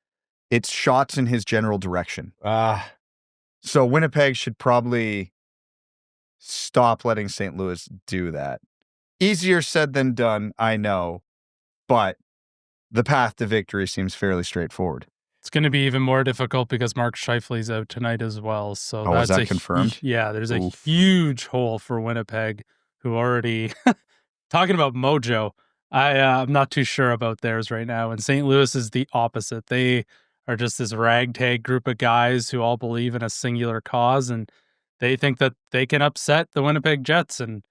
It's shots in his general direction. So Winnipeg should probably stop letting St. Louis do that. Easier said than done, I know, but the path to victory seems fairly straightforward. It's going to be even more difficult because Mark Scheifele's out tonight as well. So is that confirmed? Yeah, there's a huge hole for Winnipeg, who already talking about mojo. I'm not too sure about theirs right now. And St. Louis is the opposite. They are just this ragtag group of guys who all believe in a singular cause, and they think that they can upset the Winnipeg Jets, and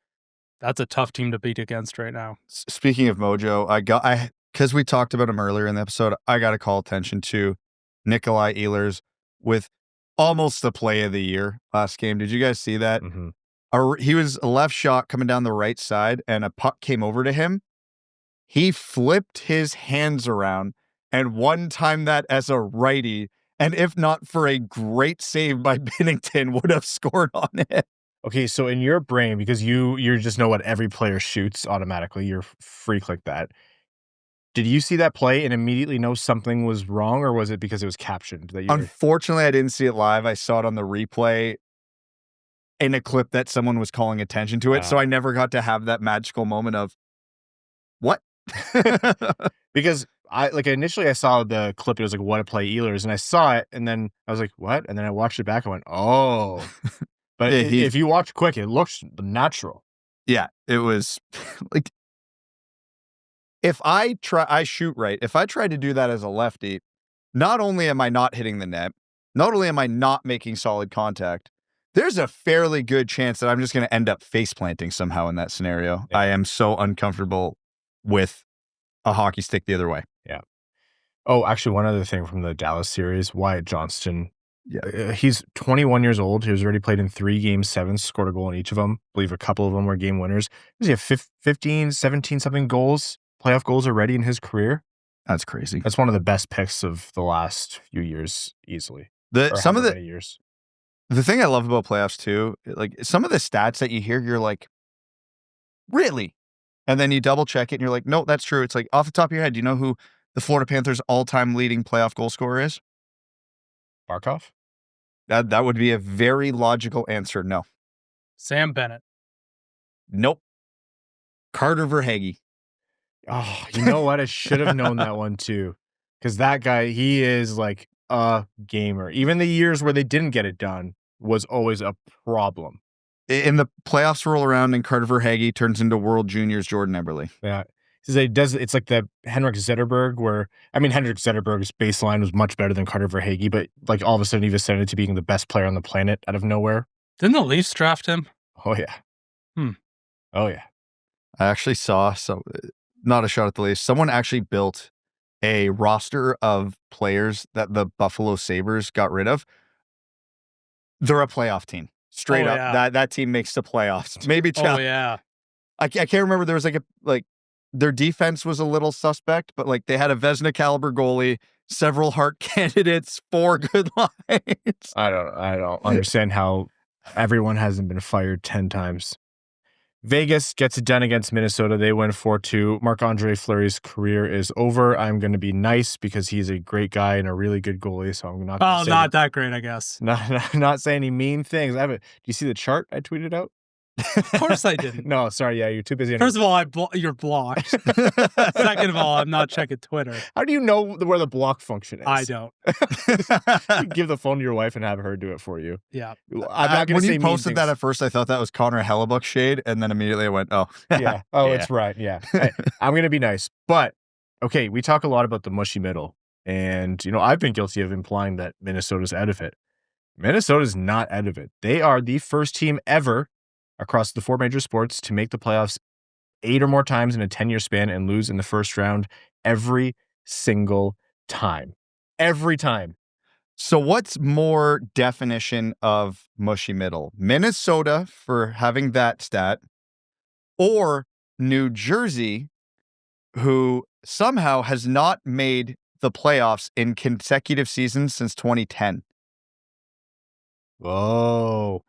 that's a tough team to beat against right now. Speaking of mojo, because we talked about him earlier in the episode, I got to call attention to Nikolai Ehlers with almost the play of the year last game. Did you guys see that? Mm-hmm. He was a left shot coming down the right side, and a puck came over to him. He flipped his hands around and one-timed that as a righty, and if not for a great save by Binnington, would have scored on it. Okay, so in your brain, because you just know what every player shoots automatically, you're a freak like that. Did you see that play and immediately know something was wrong, or was it because it was captioned that you were... Unfortunately, I didn't see it live. I saw it on the replay in a clip that someone was calling attention to it. So I never got to have that magical moment of, what? Because initially I saw the clip, it was like, what a play, Ehlers, and I saw it, and then I was like, what? And then I watched it back, I went, oh. But if you watch quick, it looks natural. Yeah, it was like, if I shoot right. If I tried to do that as a lefty, not only am I not hitting the net, not only am I not making solid contact, there's a fairly good chance that I'm just going to end up face planting somehow in that scenario. Yeah. I am so uncomfortable with a hockey stick the other way. Yeah. Oh, actually, one other thing from the Dallas series, Wyatt Johnston. Yeah, he's 21 years old. He was already played in 3 games, 7, scored a goal in each of them. I believe a couple of them were game winners. Does he have 15, 17 something goals, playoff goals already in his career? That's crazy. That's one of the best picks of the last few years, easily. Some of the years. The thing I love about playoffs too, like some of the stats that you hear, you're like, really? And then you double check it and you're like, no, that's true. It's like, off the top of your head, do you know who the Florida Panthers all-time leading playoff goal scorer is? Barkov? That would be a very logical answer. No. Sam Bennett. Nope. Carter Verhaeghe. Oh, you know what? I should have known that one too. Because that guy, he is like a gamer. Even the years where they didn't get it done was always a problem. In the playoffs roll around and Carter Verhaeghe turns into World Juniors Jordan Eberle. Yeah. It's like the Henrik Zetterberg where, Henrik Zetterberg's baseline was much better than Carter Verhaeghe, but like all of a sudden he ascended to being the best player on the planet out of nowhere. Didn't the Leafs draft him? Oh, yeah. Oh, yeah. I actually saw, not a shot at the Leafs, someone actually built a roster of players that the Buffalo Sabres got rid of. They're a playoff team. Straight up. Yeah. That team makes the playoffs. Maybe Oh, yeah. I can't remember. There was their defense was a little suspect, but like they had a Vezina caliber goalie, several Hart candidates, 4 good lines. I don't understand how everyone hasn't been fired 10 times. Vegas gets it done against Minnesota. They win 4-2. Marc-Andre Fleury's career is over. I'm going to be nice because he's a great guy and a really good goalie, so I'm not going to say... not that great, I guess. Not say any mean things. Do you see the chart I tweeted out? Of course I didn't. No, sorry. Yeah, you're too busy. First of all, you're blocked. Second of all, I'm not checking Twitter. How do you know where the block function is? I don't. Give the phone to your wife and have her do it for you. Yeah. I'm not going to say when you posted that at first, I thought that was Connor Hellebuyck shade, and then immediately I went, oh. Yeah. Oh, yeah. It's right. Yeah. I'm going to be nice. But, okay, we talk a lot about the mushy middle. And, I've been guilty of implying that Minnesota's out of it. Minnesota's not out of it. They are the first team ever across the 4 major sports to make the playoffs 8 or more times in a 10-year span and lose in the first round every single time. Every time. So what's more definition of mushy middle? Minnesota for having that stat, or New Jersey, who somehow has not made the playoffs in consecutive seasons since 2010. Whoa.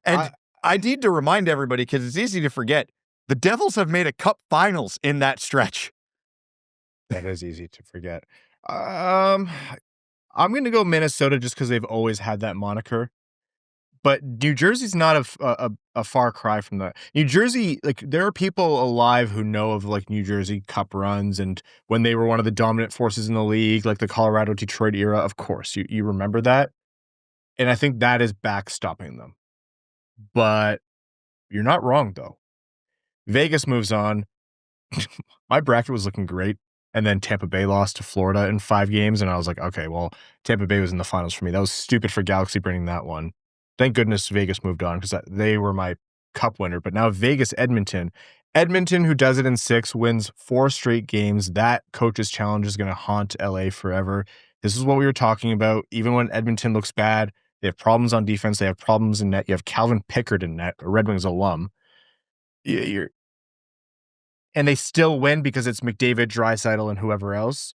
And I need to remind everybody, because it's easy to forget, the Devils have made a cup finals in that stretch. That is easy to forget. I'm going to go Minnesota just because they've always had that moniker. But New Jersey's not a far cry from that. New Jersey, there are people alive who know of New Jersey cup runs and when they were one of the dominant forces in the league, like the Colorado-Detroit era. Of course, you remember that. And I think that is backstopping them. But you're not wrong, though. Vegas moves on. My bracket was looking great. And then Tampa Bay lost to Florida in 5 games. And I was like, okay, well, Tampa Bay was in the finals for me. That was stupid for Galaxy bringing that one. Thank goodness Vegas moved on because they were my cup winner. But now Vegas-Edmonton. Edmonton, who does it in 6, wins 4 straight games. That coach's challenge is going to haunt LA forever. This is what we were talking about. Even when Edmonton looks bad, they have problems on defense. They have problems in net. You have Calvin Pickard in net, a Red Wings alum. And they still win because it's McDavid, Draisaitl, and whoever else.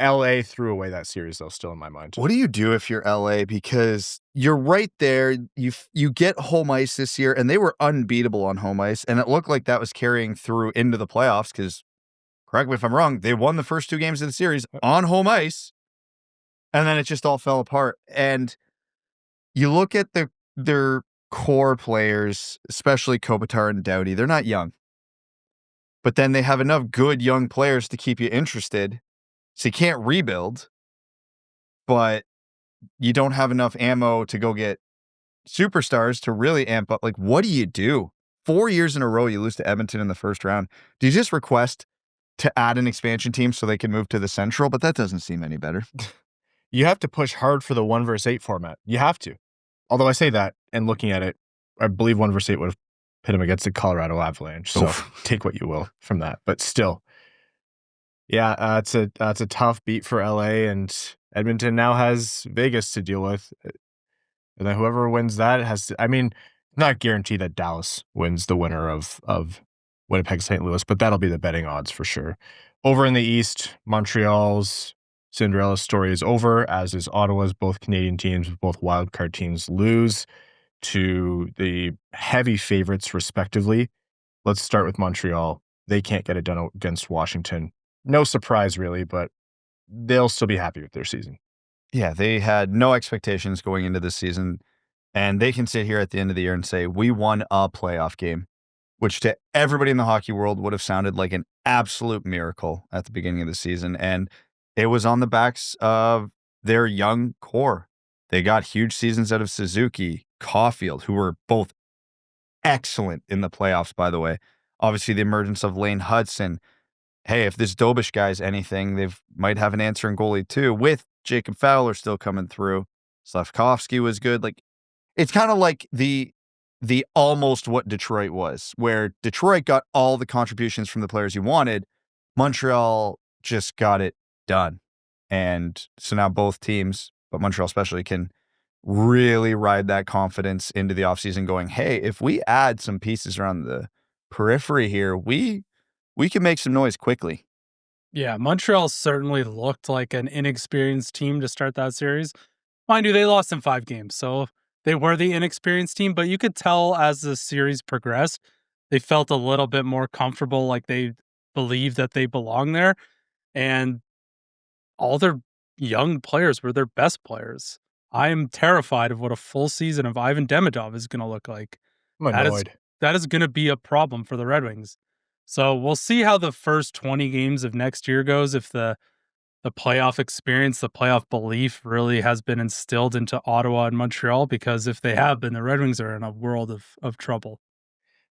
LA threw away that series, though, still in my mind. What do you do if you're LA? Because you're right there. You get home ice this year, and they were unbeatable on home ice, and it looked like that was carrying through into the playoffs because correct me if I'm wrong, they won the first 2 games of the series on home ice, and then it just all fell apart. And you look at their core players, especially Kopitar and Doughty, they're not young. But then they have enough good young players to keep you interested. So you can't rebuild, but you don't have enough ammo to go get superstars to really amp up. Like, what do you do? 4 years in a row, you lose to Edmonton in the first round. Do you just request to add an expansion team so they can move to the Central? But that doesn't seem any better. You have to push hard for the 1 versus 8 format. You have to. Although I say that, and looking at it, I believe 1 versus 8 would have pit him against the Colorado Avalanche. So take what you will from that. But still, yeah, it's a tough beat for LA, and Edmonton now has Vegas to deal with. And then whoever wins that has to, I mean, not guaranteed that Dallas wins the winner of Winnipeg St. Louis, but that'll be the betting odds for sure. Over in the East, Montreal's Cinderella story is over, as is Ottawa's. Both Canadian teams, both wildcard teams, lose to the heavy favorites, respectively. Let's start with Montreal. They can't get it done against Washington. No surprise, really, but they'll still be happy with their season. Yeah, they had no expectations going into this season, and they can sit here at the end of the year and say, we won a playoff game, which to everybody in the hockey world would have sounded like an absolute miracle at the beginning of the season. And it was on the backs of their young core. They got huge seasons out of Suzuki, Caulfield, who were both excellent in the playoffs, by the way. Obviously, the emergence of Lane Hudson. Hey, if this Dobish guy's anything, they might have an answer in goalie too, with Jacob Fowler still coming through. Slavkovsky was good. Like, it's kind of like the almost what Detroit was, where Detroit got all the contributions from the players you wanted. Montreal just got it done. And so now both teams, but Montreal especially, can really ride that confidence into the offseason going, hey, if we add some pieces around the periphery here, we can make some noise quickly. Yeah, Montreal certainly looked like an inexperienced team to start that series. Mind you, they lost in 5 games, so they were the inexperienced team, but you could tell as the series progressed, they felt a little bit more comfortable, like they believed that they belong there, and all their young players were their best players. I am terrified of what a full season of Ivan Demidov is going to look like. I'm annoyed. That is going to be a problem for the Red Wings. So we'll see how the first 20 games of next year goes, if the playoff experience, the playoff belief really has been instilled into Ottawa and Montreal, because if they have been, the Red Wings are in a world of trouble.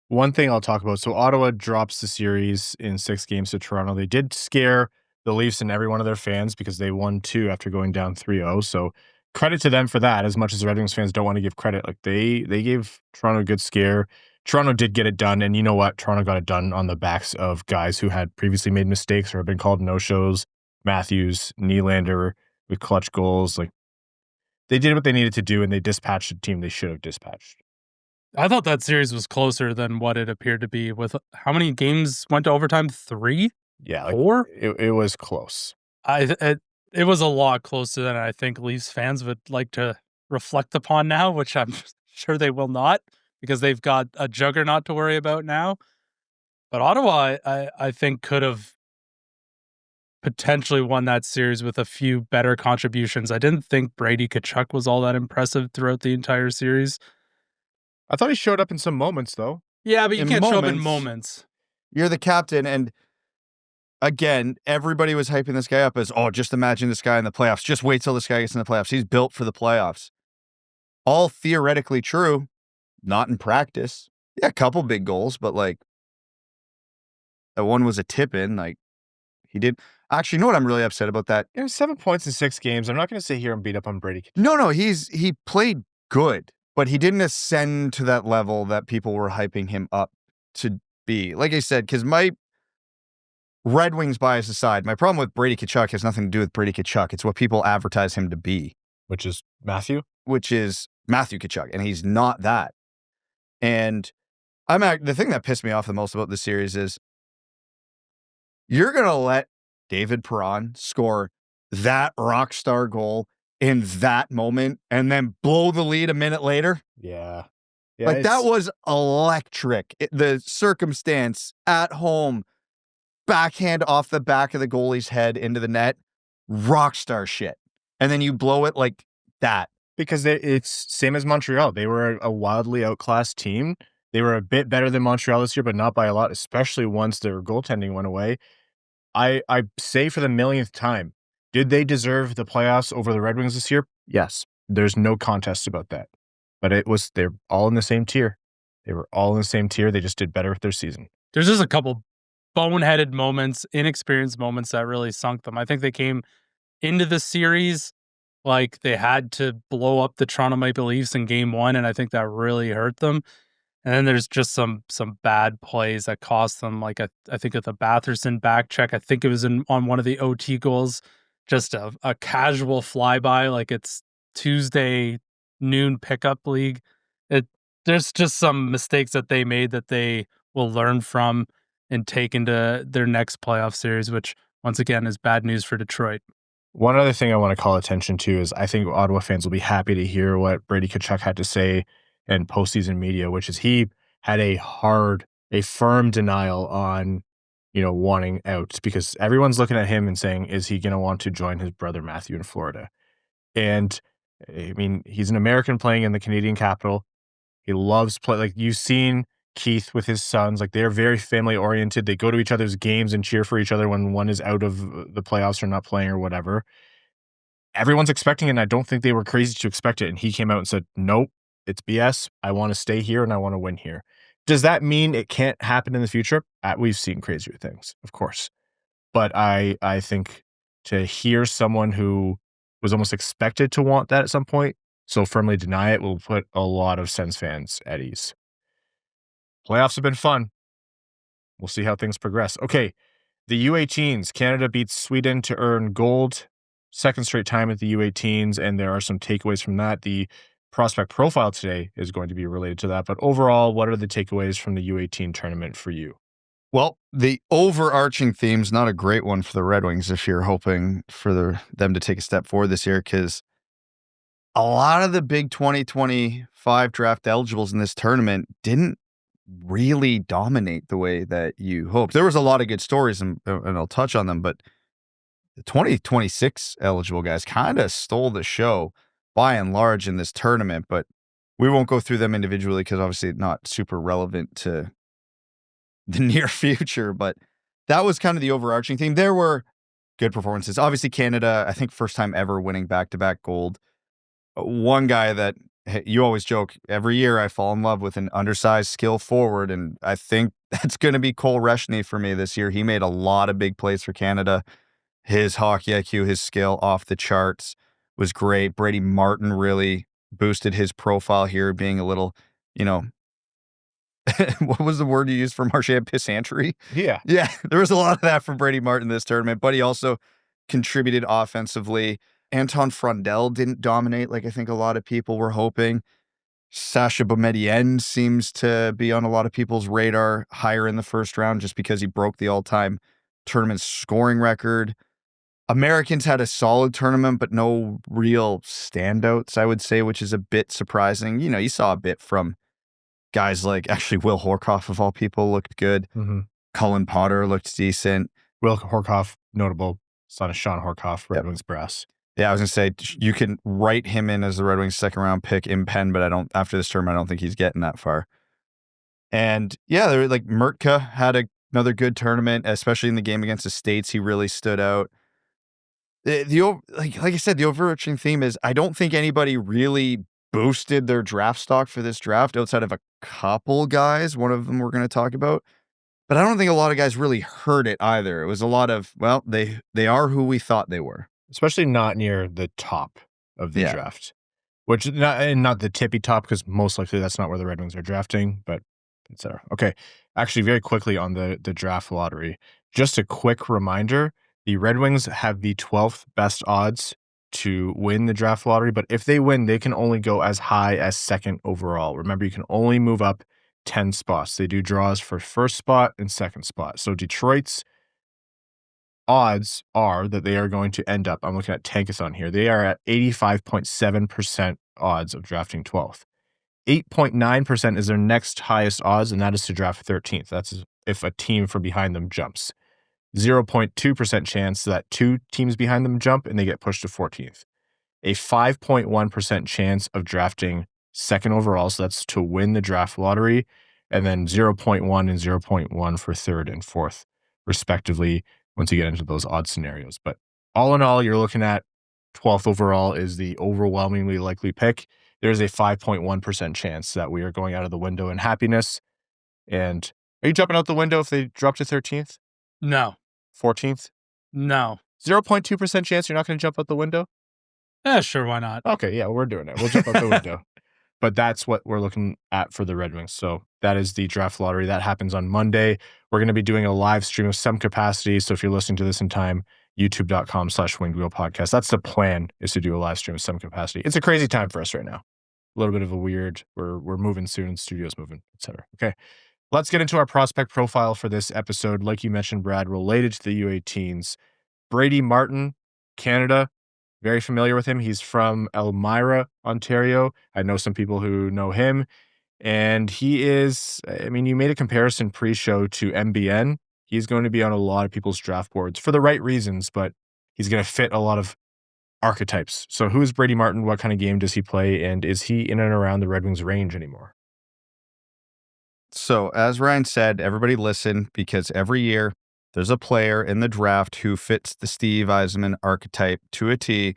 One thing I'll talk about. So Ottawa drops the series in 6 games to Toronto. They did scare the Leafs and every one of their fans because they won 2 after going down 3-0. So credit to them for that, as much as the Red Wings fans don't want to give credit. Like, they gave Toronto a good scare. Toronto did get it done, and you know what? Toronto got it done on the backs of guys who had previously made mistakes or have been called no-shows. Matthews, Nylander with clutch goals. Like, they did what they needed to do, and they dispatched a team they should have dispatched. I thought that series was closer than what it appeared to be. With how many games went to overtime? 3? Yeah, like 4? It was close. It was a lot closer than I think Leafs fans would like to reflect upon now, which I'm sure they will not, because they've got a juggernaut to worry about now. But Ottawa, I think, could have potentially won that series with a few better contributions. I didn't think Brady Tkachuk was all that impressive throughout the entire series. I thought he showed up in some moments, though. Yeah, but you can't show up in moments. moments. You're the captain, and again, everybody was hyping this guy up as, oh, just imagine this guy in the playoffs. Just wait till this guy gets in the playoffs. He's built for the playoffs. All theoretically true, not in practice. Yeah, a couple big goals, but like, that one was a tip-in. Like, he did. Actually, you know what I'm really upset about that? 7 points in 6 games. I'm not going to sit here and beat up on Brady. No, he played good, but he didn't ascend to that level that people were hyping him up to be. Like I said, because my Red Wings bias aside, my problem with Brady Tkachuk has nothing to do with Brady Tkachuk. It's what people advertise him to be. Which is Matthew? Which is Matthew Tkachuk, and he's not that. And the thing that pissed me off the most about this series is you're going to let David Perron score that rock star goal in that moment and then blow the lead a minute later? Yeah. Like, that was electric. The circumstance at home, backhand off the back of the goalie's head into the net. Rock star shit. And then you blow it like that. Because it's same as Montreal. They were a wildly outclassed team. They were a bit better than Montreal this year, but not by a lot, especially once their goaltending went away. I say for the millionth time, did they deserve the playoffs over the Red Wings this year? Yes. There's no contest about that. But they're all in the same tier. They were all in the same tier. They just did better with their season. There's just a couple boneheaded moments, inexperienced moments that really sunk them. I think they came into the series like they had to blow up the Toronto Maple Leafs in game 1, and I think that really hurt them. And then there's just some bad plays that cost them. Like I think at the Batherson back check, I think it was on one of the OT goals, just a casual flyby, like it's Tuesday noon pickup league. There's just some mistakes that they made that they will learn from and take into their next playoff series, which once again is bad news for Detroit. One other thing I want to call attention to is I think Ottawa fans will be happy to hear what Brady Tkachuk had to say in postseason media, which is he had a firm denial on, wanting out, because everyone's looking at him and saying, is he going to want to join his brother Matthew in Florida? And I mean, he's an American playing in the Canadian capital. He loves play. Like you've seen Keith with his sons, like they're very family oriented. They go to each other's games and cheer for each other when one is out of the playoffs or not playing or whatever. Everyone's expecting it, and I don't think they were crazy to expect it. And he came out and said, nope, it's BS. I want to stay here and I want to win here. Does that mean it can't happen in the future? We've seen crazier things, of course. But I think to hear someone who was almost expected to want that at some point so firmly deny it will put a lot of Sens fans at ease. Playoffs have been fun. We'll see how things progress. Okay, the U18s. Canada beats Sweden to earn gold. Second straight time at the U18s, and there are some takeaways from that. The prospect profile today is going to be related to that. But overall, what are the takeaways from the U18 tournament for you? Well, the overarching theme's not a great one for the Red Wings if you're hoping for them to take a step forward this year, because a lot of the big 2025 draft eligibles in this tournament didn't really dominate the way that you hoped. There was a lot of good stories, and I'll touch on them, but the 2026 eligible guys kind of stole the show by and large in this tournament, but we won't go through them individually because obviously not super relevant to the near future, but that was kind of the overarching theme. There were good performances. Obviously, Canada, I think first time ever winning back-to-back gold. One guy that you always joke, every year I fall in love with an undersized skill forward, and I think that's going to be Cole Reshny for me this year. He made a lot of big plays for Canada. His hockey IQ, his skill off the charts was great. Brady Martin really boosted his profile here, being a little, what was the word you used for Marchand? Pissantry? Yeah. Yeah, there was a lot of that from Brady Martin this tournament, but he also contributed offensively. Anton Frondel didn't dominate like I think a lot of people were hoping. Sasha Boumedienne seems to be on a lot of people's radar higher in the first round just because he broke the all-time tournament scoring record. Americans had a solid tournament, but no real standouts, I would say, which is a bit surprising. You saw a bit from guys like, actually, Will Horkoff, of all people, looked good. Mm-hmm. Cullen Potter looked decent. Will Horkoff, notable son of Sean Horkoff, Red Wings brass. Yeah, I was going to say, you can write him in as the Red Wings second round pick in pen, but after this tournament, I don't think he's getting that far. And yeah, there like Mertka had another good tournament, especially in the game against the States. He really stood out. Like I said, the overarching theme is I don't think anybody really boosted their draft stock for this draft outside of a couple guys. One of them we're going to talk about. But I don't think a lot of guys really heard it either. It was a lot of, well, they are who we thought they were. Especially not near the top of the draft. Which, not the tippy top, because most likely that's not where the Red Wings are drafting, but etc. Okay, actually, very quickly on the draft lottery, just a quick reminder, the Red Wings have the 12th best odds to win the draft lottery, but if they win, they can only go as high as second overall. Remember, you can only move up 10 spots. They do draws for first spot and second spot. So Detroit's odds are that they are going to end up, I'm looking at Tankathon here, they are at 85.7% odds of drafting 12th. 8.9% is their next highest odds, and that is to draft 13th. That's if a team from behind them jumps. 0.2% chance that 2 teams behind them jump and they get pushed to 14th. A 5.1% chance of drafting second overall, so that's to win the draft lottery, and then 0.1 and 0.1 for third and fourth, respectively, once you get into those odd scenarios. But all in all, you're looking at 12th overall is the overwhelmingly likely pick. There's a 5.1% chance that we are going out of the window in happiness. And are you jumping out the window if they drop to 13th? No. 14th? No. 0.2% chance you're not going to jump out the window? Yeah, sure, why not? Okay, yeah, we're doing it. We'll jump out the window. But that's what we're looking at for the Red Wings. So that is the draft lottery. That happens on Monday. We're going to be doing a live stream of some capacity. So if you're listening to this in time, youtube.com/wingedwheelpodcast. That's the plan, is to do a live stream of some capacity. It's a crazy time for us right now. A little bit of a weird, we're moving soon, studio's moving, etc. Okay. Let's get into our prospect profile for this episode. Like you mentioned, Brad, related to the U18s. Brady Martin, Canada. Very familiar with him. He's from Elmira, Ontario. I know some people who know him. And he is, I mean, you made a comparison pre-show to MBN. He's going to be on a lot of people's draft boards for the right reasons, but he's going to fit a lot of archetypes. So who is Brady Martin? What kind of game does he play? And is he in and around the Red Wings range anymore? So as Ryan said, everybody listen, because every year there's a player in the draft who fits the Steve Yzerman archetype to a T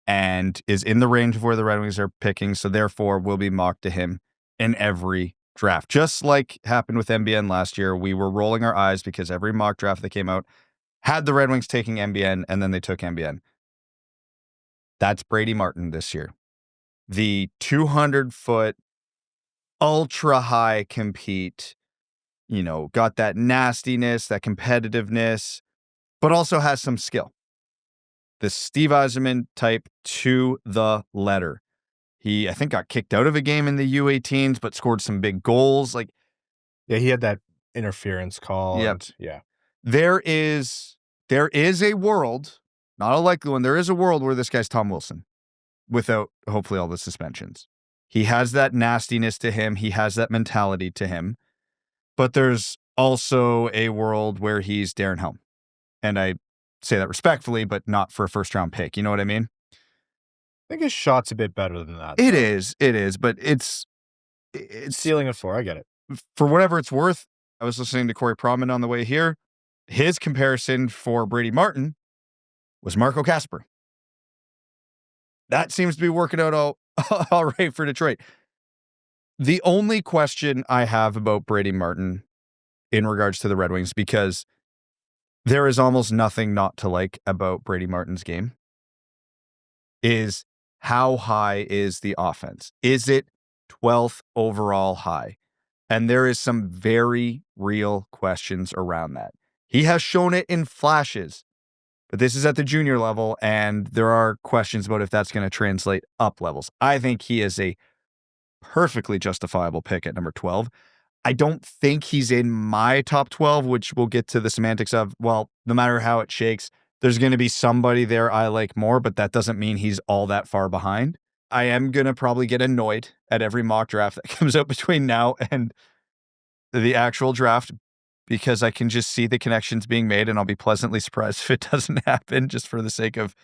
and is in the range of where the Red Wings are picking, so therefore will be mocked to him in every draft. Just like happened with MBN last year, we were rolling our eyes because every mock draft that came out had the Red Wings taking MBN, and then they took MBN. That's Brady Martin this year. The 200-foot, ultra-high compete, got that nastiness, that competitiveness, but also has some skill. The Steve Yzerman type to the letter. He, I think, got kicked out of a game in the U18s, but scored some big goals. Yeah, he had that interference call. Yep. And, yeah. There is a world, not a likely one, there is a world where this guy's Tom Wilson without, hopefully, all the suspensions. He has that nastiness to him. He has that mentality to him. But there's also a world where he's Darren Helm. And I say that respectfully, but not for a first-round pick. You know what I mean? I think his shot's a bit better than that. It is, but it's ceiling of 4. I get it. For whatever it's worth, I was listening to Corey Proman on the way here. His comparison for Brady Martin was Marco Kasper. That seems to be working out all right for Detroit. The only question I have about Brady Martin in regards to the Red Wings, because there is almost nothing not to like about Brady Martin's game, is how high is the offense? Is it 12th overall high? And there is some very real questions around that. He has shown it in flashes, but this is at the junior level, and there are questions about if that's going to translate up levels. I think he is a perfectly justifiable pick at number 12. I don't think he's in my top 12, which we'll get to the semantics of. Well, no matter how it shakes, there's going to be somebody there I like more, but that doesn't mean he's all that far behind. I am going to probably get annoyed at every mock draft that comes out between now and the actual draft, because I can just see the connections being made, and I'll be pleasantly surprised if it doesn't happen, just for the sake of,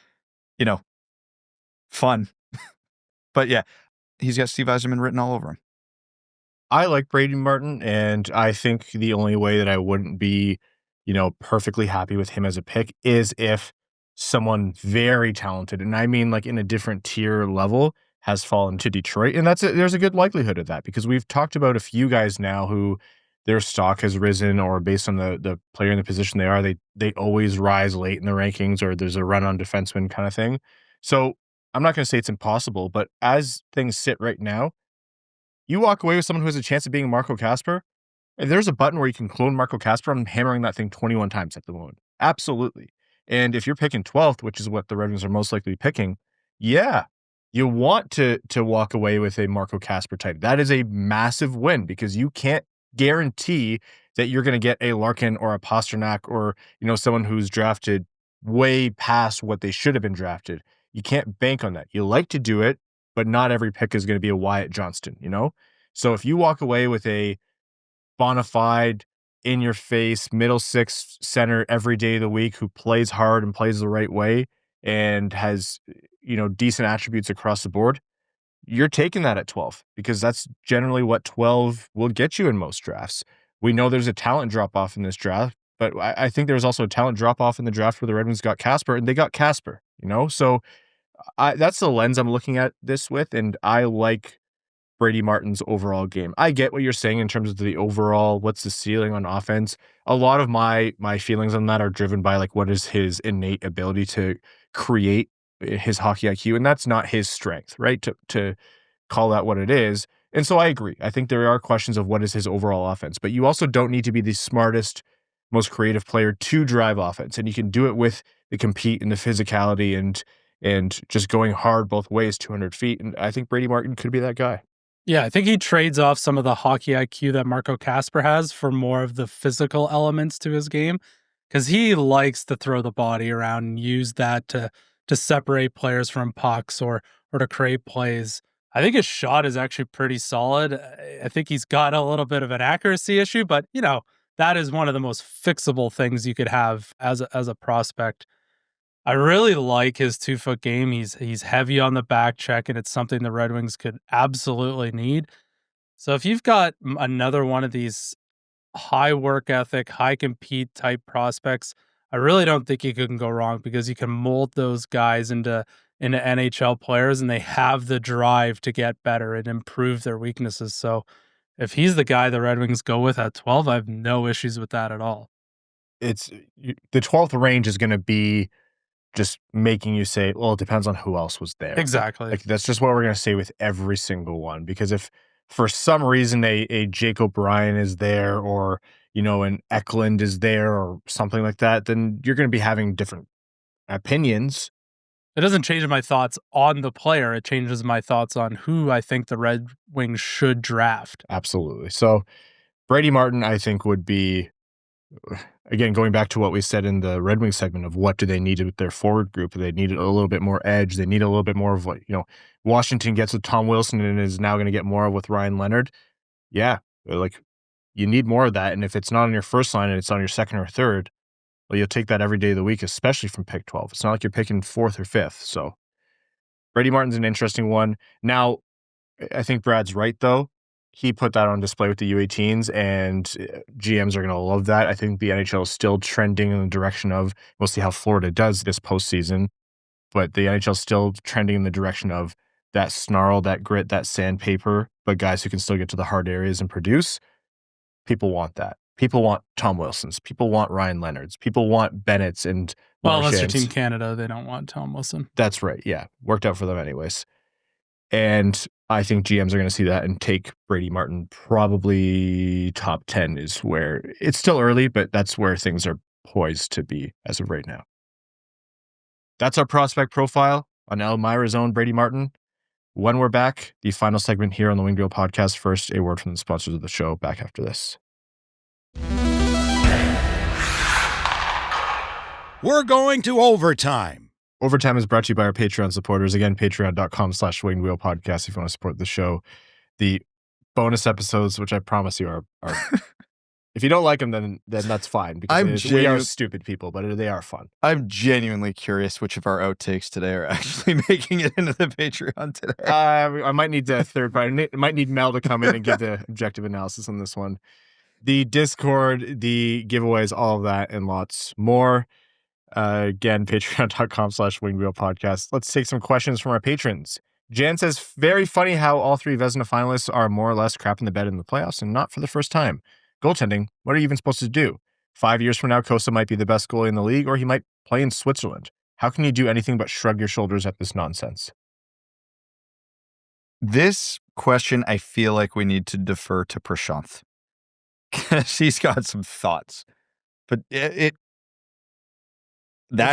fun. But yeah, he's got Steve Yzerman written all over him. I like Brady Martin, and I think the only way that I wouldn't be, perfectly happy with him as a pick is if someone very talented, and I mean like in a different tier level, has fallen to Detroit. And there's a good likelihood of that, because we've talked about a few guys now who their stock has risen, or based on the player in the position they are, they always rise late in the rankings, or there's a run on defenseman kind of thing. So I'm not going to say it's impossible, but as things sit right now, you walk away with someone who has a chance of being Marco Kasper. If there's a button where you can clone Marco Kasper, I'm hammering that thing 21 times at the moment. Absolutely. And if you're picking 12th, which is what the Red Wings are most likely picking, yeah, you want to walk away with a Marco Kasper type. That is a massive win, because you can't guarantee that you're going to get a Larkin or a Pasternak or, someone who's drafted way past what they should have been drafted. You can't bank on that. You like to do it, but not every pick is going to be a Wyatt Johnston, So if you walk away with a bona fide in your face, middle six center every day of the week who plays hard and plays the right way and has, decent attributes across the board, you're taking that at 12 because that's generally what 12 will get you in most drafts. We know there's a talent drop-off in this draft, but I think there's also a talent drop-off in the draft where the Red Wings got Kasper, and they got Kasper, So that's the lens I'm looking at this with, and I like Brady Martin's overall game. I get what you're saying in terms of the overall, what's the ceiling on offense. A lot of my feelings on that are driven by like what is his innate ability to create his hockey IQ, and that's not his strength, right? To call that what it is. And so I agree. I think there are questions of what is his overall offense, but you also don't need to be the smartest, most creative player to drive offense, and you can do it with the compete and the physicality and just going hard both ways, 200 feet. And I think Brady Martin could be that guy. Yeah, I think he trades off some of the hockey IQ that Marco Kasper has for more of the physical elements to his game, because he likes to throw the body around and use that to separate players from pucks or to create plays. I think his shot is actually pretty solid. I think he's got a little bit of an accuracy issue, but that is one of the most fixable things you could have as a prospect. I really like his 2-foot game. He's heavy on the back check, and it's something the Red Wings could absolutely need. So if you've got another one of these high work ethic, high compete type prospects, I really don't think you can go wrong because you can mold those guys into NHL players, and they have the drive to get better and improve their weaknesses. So if he's the guy the Red Wings go with at 12, I have no issues with that at all. It's the 12th range is going to be just making you say, well, it depends on who else was there. Exactly. Like that's just what we're going to say with every single one. Because if for some reason a Jake O'Brien is there or, an Eklund is there or something like that, then you're going to be having different opinions. It doesn't change my thoughts on the player. It changes my thoughts on who I think the Red Wings should draft. Absolutely. So Brady Martin, I think, would be, again, going back to what we said in the Red Wings segment of what do they need with their forward group. They need a little bit more edge. They need a little bit more of what, Washington gets with Tom Wilson and is now going to get more of with Ryan Leonard. Yeah, like you need more of that. And if it's not on your first line and it's on your second or third, well, you'll take that every day of the week, especially from pick 12. It's not like you're picking fourth or fifth. So Brady Martin's an interesting one. Now, I think Brad's right, though. He put that on display with the U18s, and GMs are going to love that. I think the NHL is still trending in the direction of, we'll see how Florida does this postseason, but the NHL is still trending in the direction of that snarl, that grit, that sandpaper, but guys who can still get to the hard areas and produce. People want that. People want Tom Wilsons. People want Ryan Leonards. People want Bennett's and Well, unless you're Marchands. Team Canada, they don't want Tom Wilson. That's right. Yeah. Worked out for them anyways. And I think GMs are going to see that and take Brady Martin probably top 10 is where it's still early, but that's where things are poised to be as of right now. That's our prospect profile on Elmira's own Brady Martin. When we're back, the final segment here on the Winged Podcast. First, a word from the sponsors of the show. Back after this. We're going to overtime. Overtime is brought to you by our Patreon supporters. Again, patreon.com/Winged Podcast if you want to support the show. The bonus episodes, which I promise you are if you don't like them, then that's fine. Because we are stupid people, but they are fun. I'm genuinely curious which of our outtakes today are actually making it into the Patreon today. I might need a third party. I might need Mel to come in and give the objective analysis on this one. The Discord, the giveaways, all of that, and lots more. Again, patreon.com/Winged Podcast. Let's take some questions from our patrons. Jan says, very funny how all three Vezina finalists are more or less crapping the bed in the playoffs and not for the first time. Goaltending, what are you even supposed to do? 5 years from now, Costa might be the best goalie in the league, or he might play in Switzerland. How can you do anything but shrug your shoulders at this nonsense? This question, I feel like we need to defer to Prashanth. Because he's got some thoughts. But would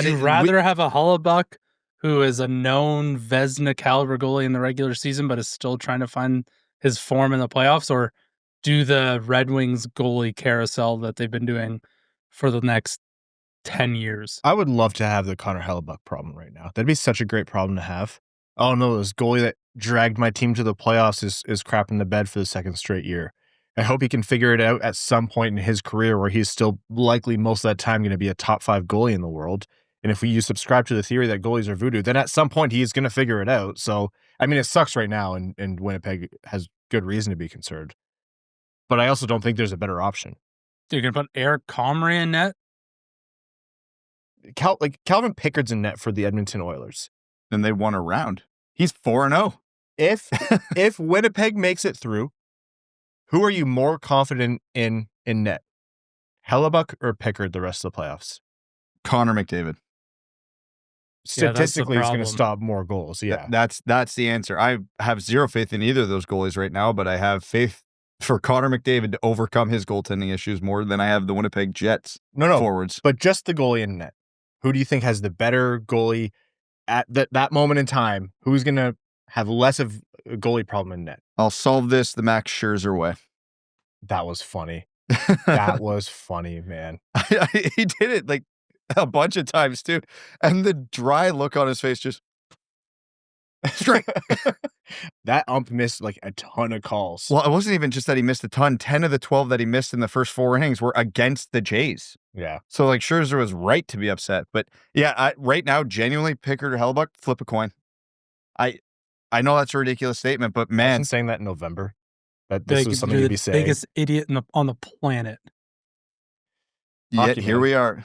you rather have a Hellebuyck who is a known Vezina caliber goalie in the regular season, but is still trying to find his form in the playoffs, or do the Red Wings goalie carousel that they've been doing for the next 10 years? I would love to have the Connor Hellebuyck problem right now. That'd be such a great problem to have. Oh no, this goalie that dragged my team to the playoffs is crapping the bed for the second straight year. I hope he can figure it out at some point in his career where he's still likely most of that time going to be a top 5 goalie in the world. And if you subscribe to the theory that goalies are voodoo, then at some point he's going to figure it out. So, I mean, it sucks right now, and Winnipeg has good reason to be concerned. But I also don't think there's a better option. You're going to put Eric Comrie in net? Calvin Pickard's in net for the Edmonton Oilers. And they won a round. He's 4-0. If Winnipeg makes it through, who are you more confident in net? Hellebuyck or Pickard the rest of the playoffs? Connor McDavid. Statistically, he's going to stop more goals. Yeah, that's the answer. I have zero faith in either of those goalies right now, but I have faith for Connor McDavid to overcome his goaltending issues more than I have the Winnipeg Jets forwards. But just the goalie in net. Who do you think has the better goalie at that moment in time? Who's going to have less of a goalie problem in net? I'll solve this the Max Scherzer way. That was funny. That was funny, man. He did it like a bunch of times too. And the dry look on his face just straight. That ump missed like a ton of calls. Well, it wasn't even just that he missed a ton. 10 of the 12 that he missed in the first 4 innings were against the Jays. Yeah. So like Scherzer was right to be upset. But yeah, right now, genuinely, Pickard or Hellebuyck, flip a coin. I know that's a ridiculous statement, but man. I wasn't saying that in November. That this was something to be saying. Biggest idiot on the planet. Yet here we are.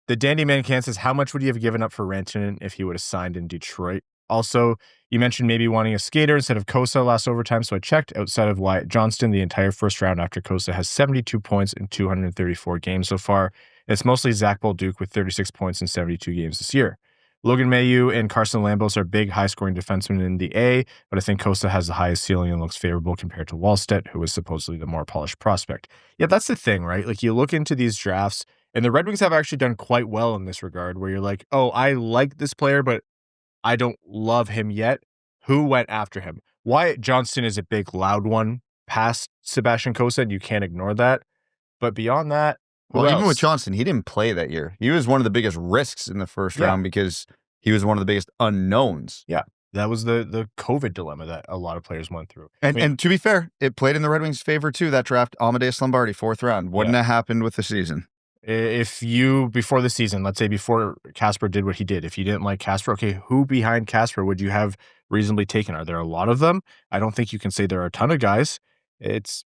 The Dandy Man Can says, how much would you have given up for Rantanen if he would have signed in Detroit? Also, you mentioned maybe wanting a skater instead of Kosa last overtime, so I checked. Outside of Wyatt Johnston, the entire first round after Kosa has 72 points in 234 games so far. It's mostly Zach Bolduc with 36 points in 72 games this year. Logan Mailloux and Carson Lambos are big, high-scoring defensemen in the A, but I think Kosa has the highest ceiling and looks favorable compared to Wallstedt, who is supposedly the more polished prospect. Yeah, that's the thing, right? Like, you look into these drafts, and the Red Wings have actually done quite well in this regard, where you're like, oh, I like this player, but I don't love him yet. Who went after him? Wyatt Johnston is a big, loud one past Sebastian Kosa, and you can't ignore that. But beyond that, even with Johnston, he didn't play that year. He was one of the biggest risks in the first round because he was one of the biggest unknowns. Yeah. That was the COVID dilemma that a lot of players went through. And to be fair, it played in the Red Wings' favor too, that draft. Amadeus Lombardi, 4th round. Wouldn't have happened with the season. If you, before the season, let's say before Kasper did what he did, if you didn't like Kasper, okay, who behind Kasper would you have reasonably taken? Are there a lot of them? I don't think you can say there are a ton of guys. It's...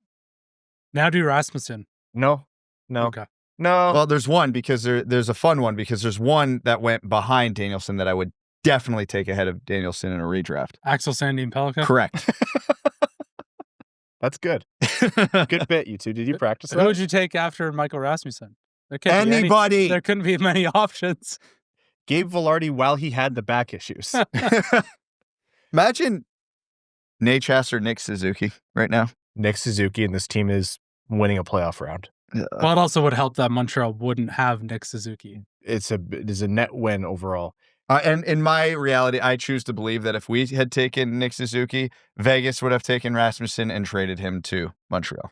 Now do Rasmussen. No. Okay. No. Well, there's one because there's a fun one because there's one that went behind Danielson that I would definitely take ahead of Danielson in a redraft. Axel Sandin Pellikka? Correct. That's good. Good bit, you two. Did you practice that? Who would you take after Michael Rasmussen? Anybody. There couldn't be many options. Gabe Vilardi while he had the back issues. Imagine Nate Chasser, or Nick Suzuki right now. Nick Suzuki, and this team is winning a playoff round. Well, it also would help that Montreal wouldn't have Nick Suzuki. It's a net win overall. And in my reality, I choose to believe that if we had taken Nick Suzuki, Vegas would have taken Rasmussen and traded him to Montreal.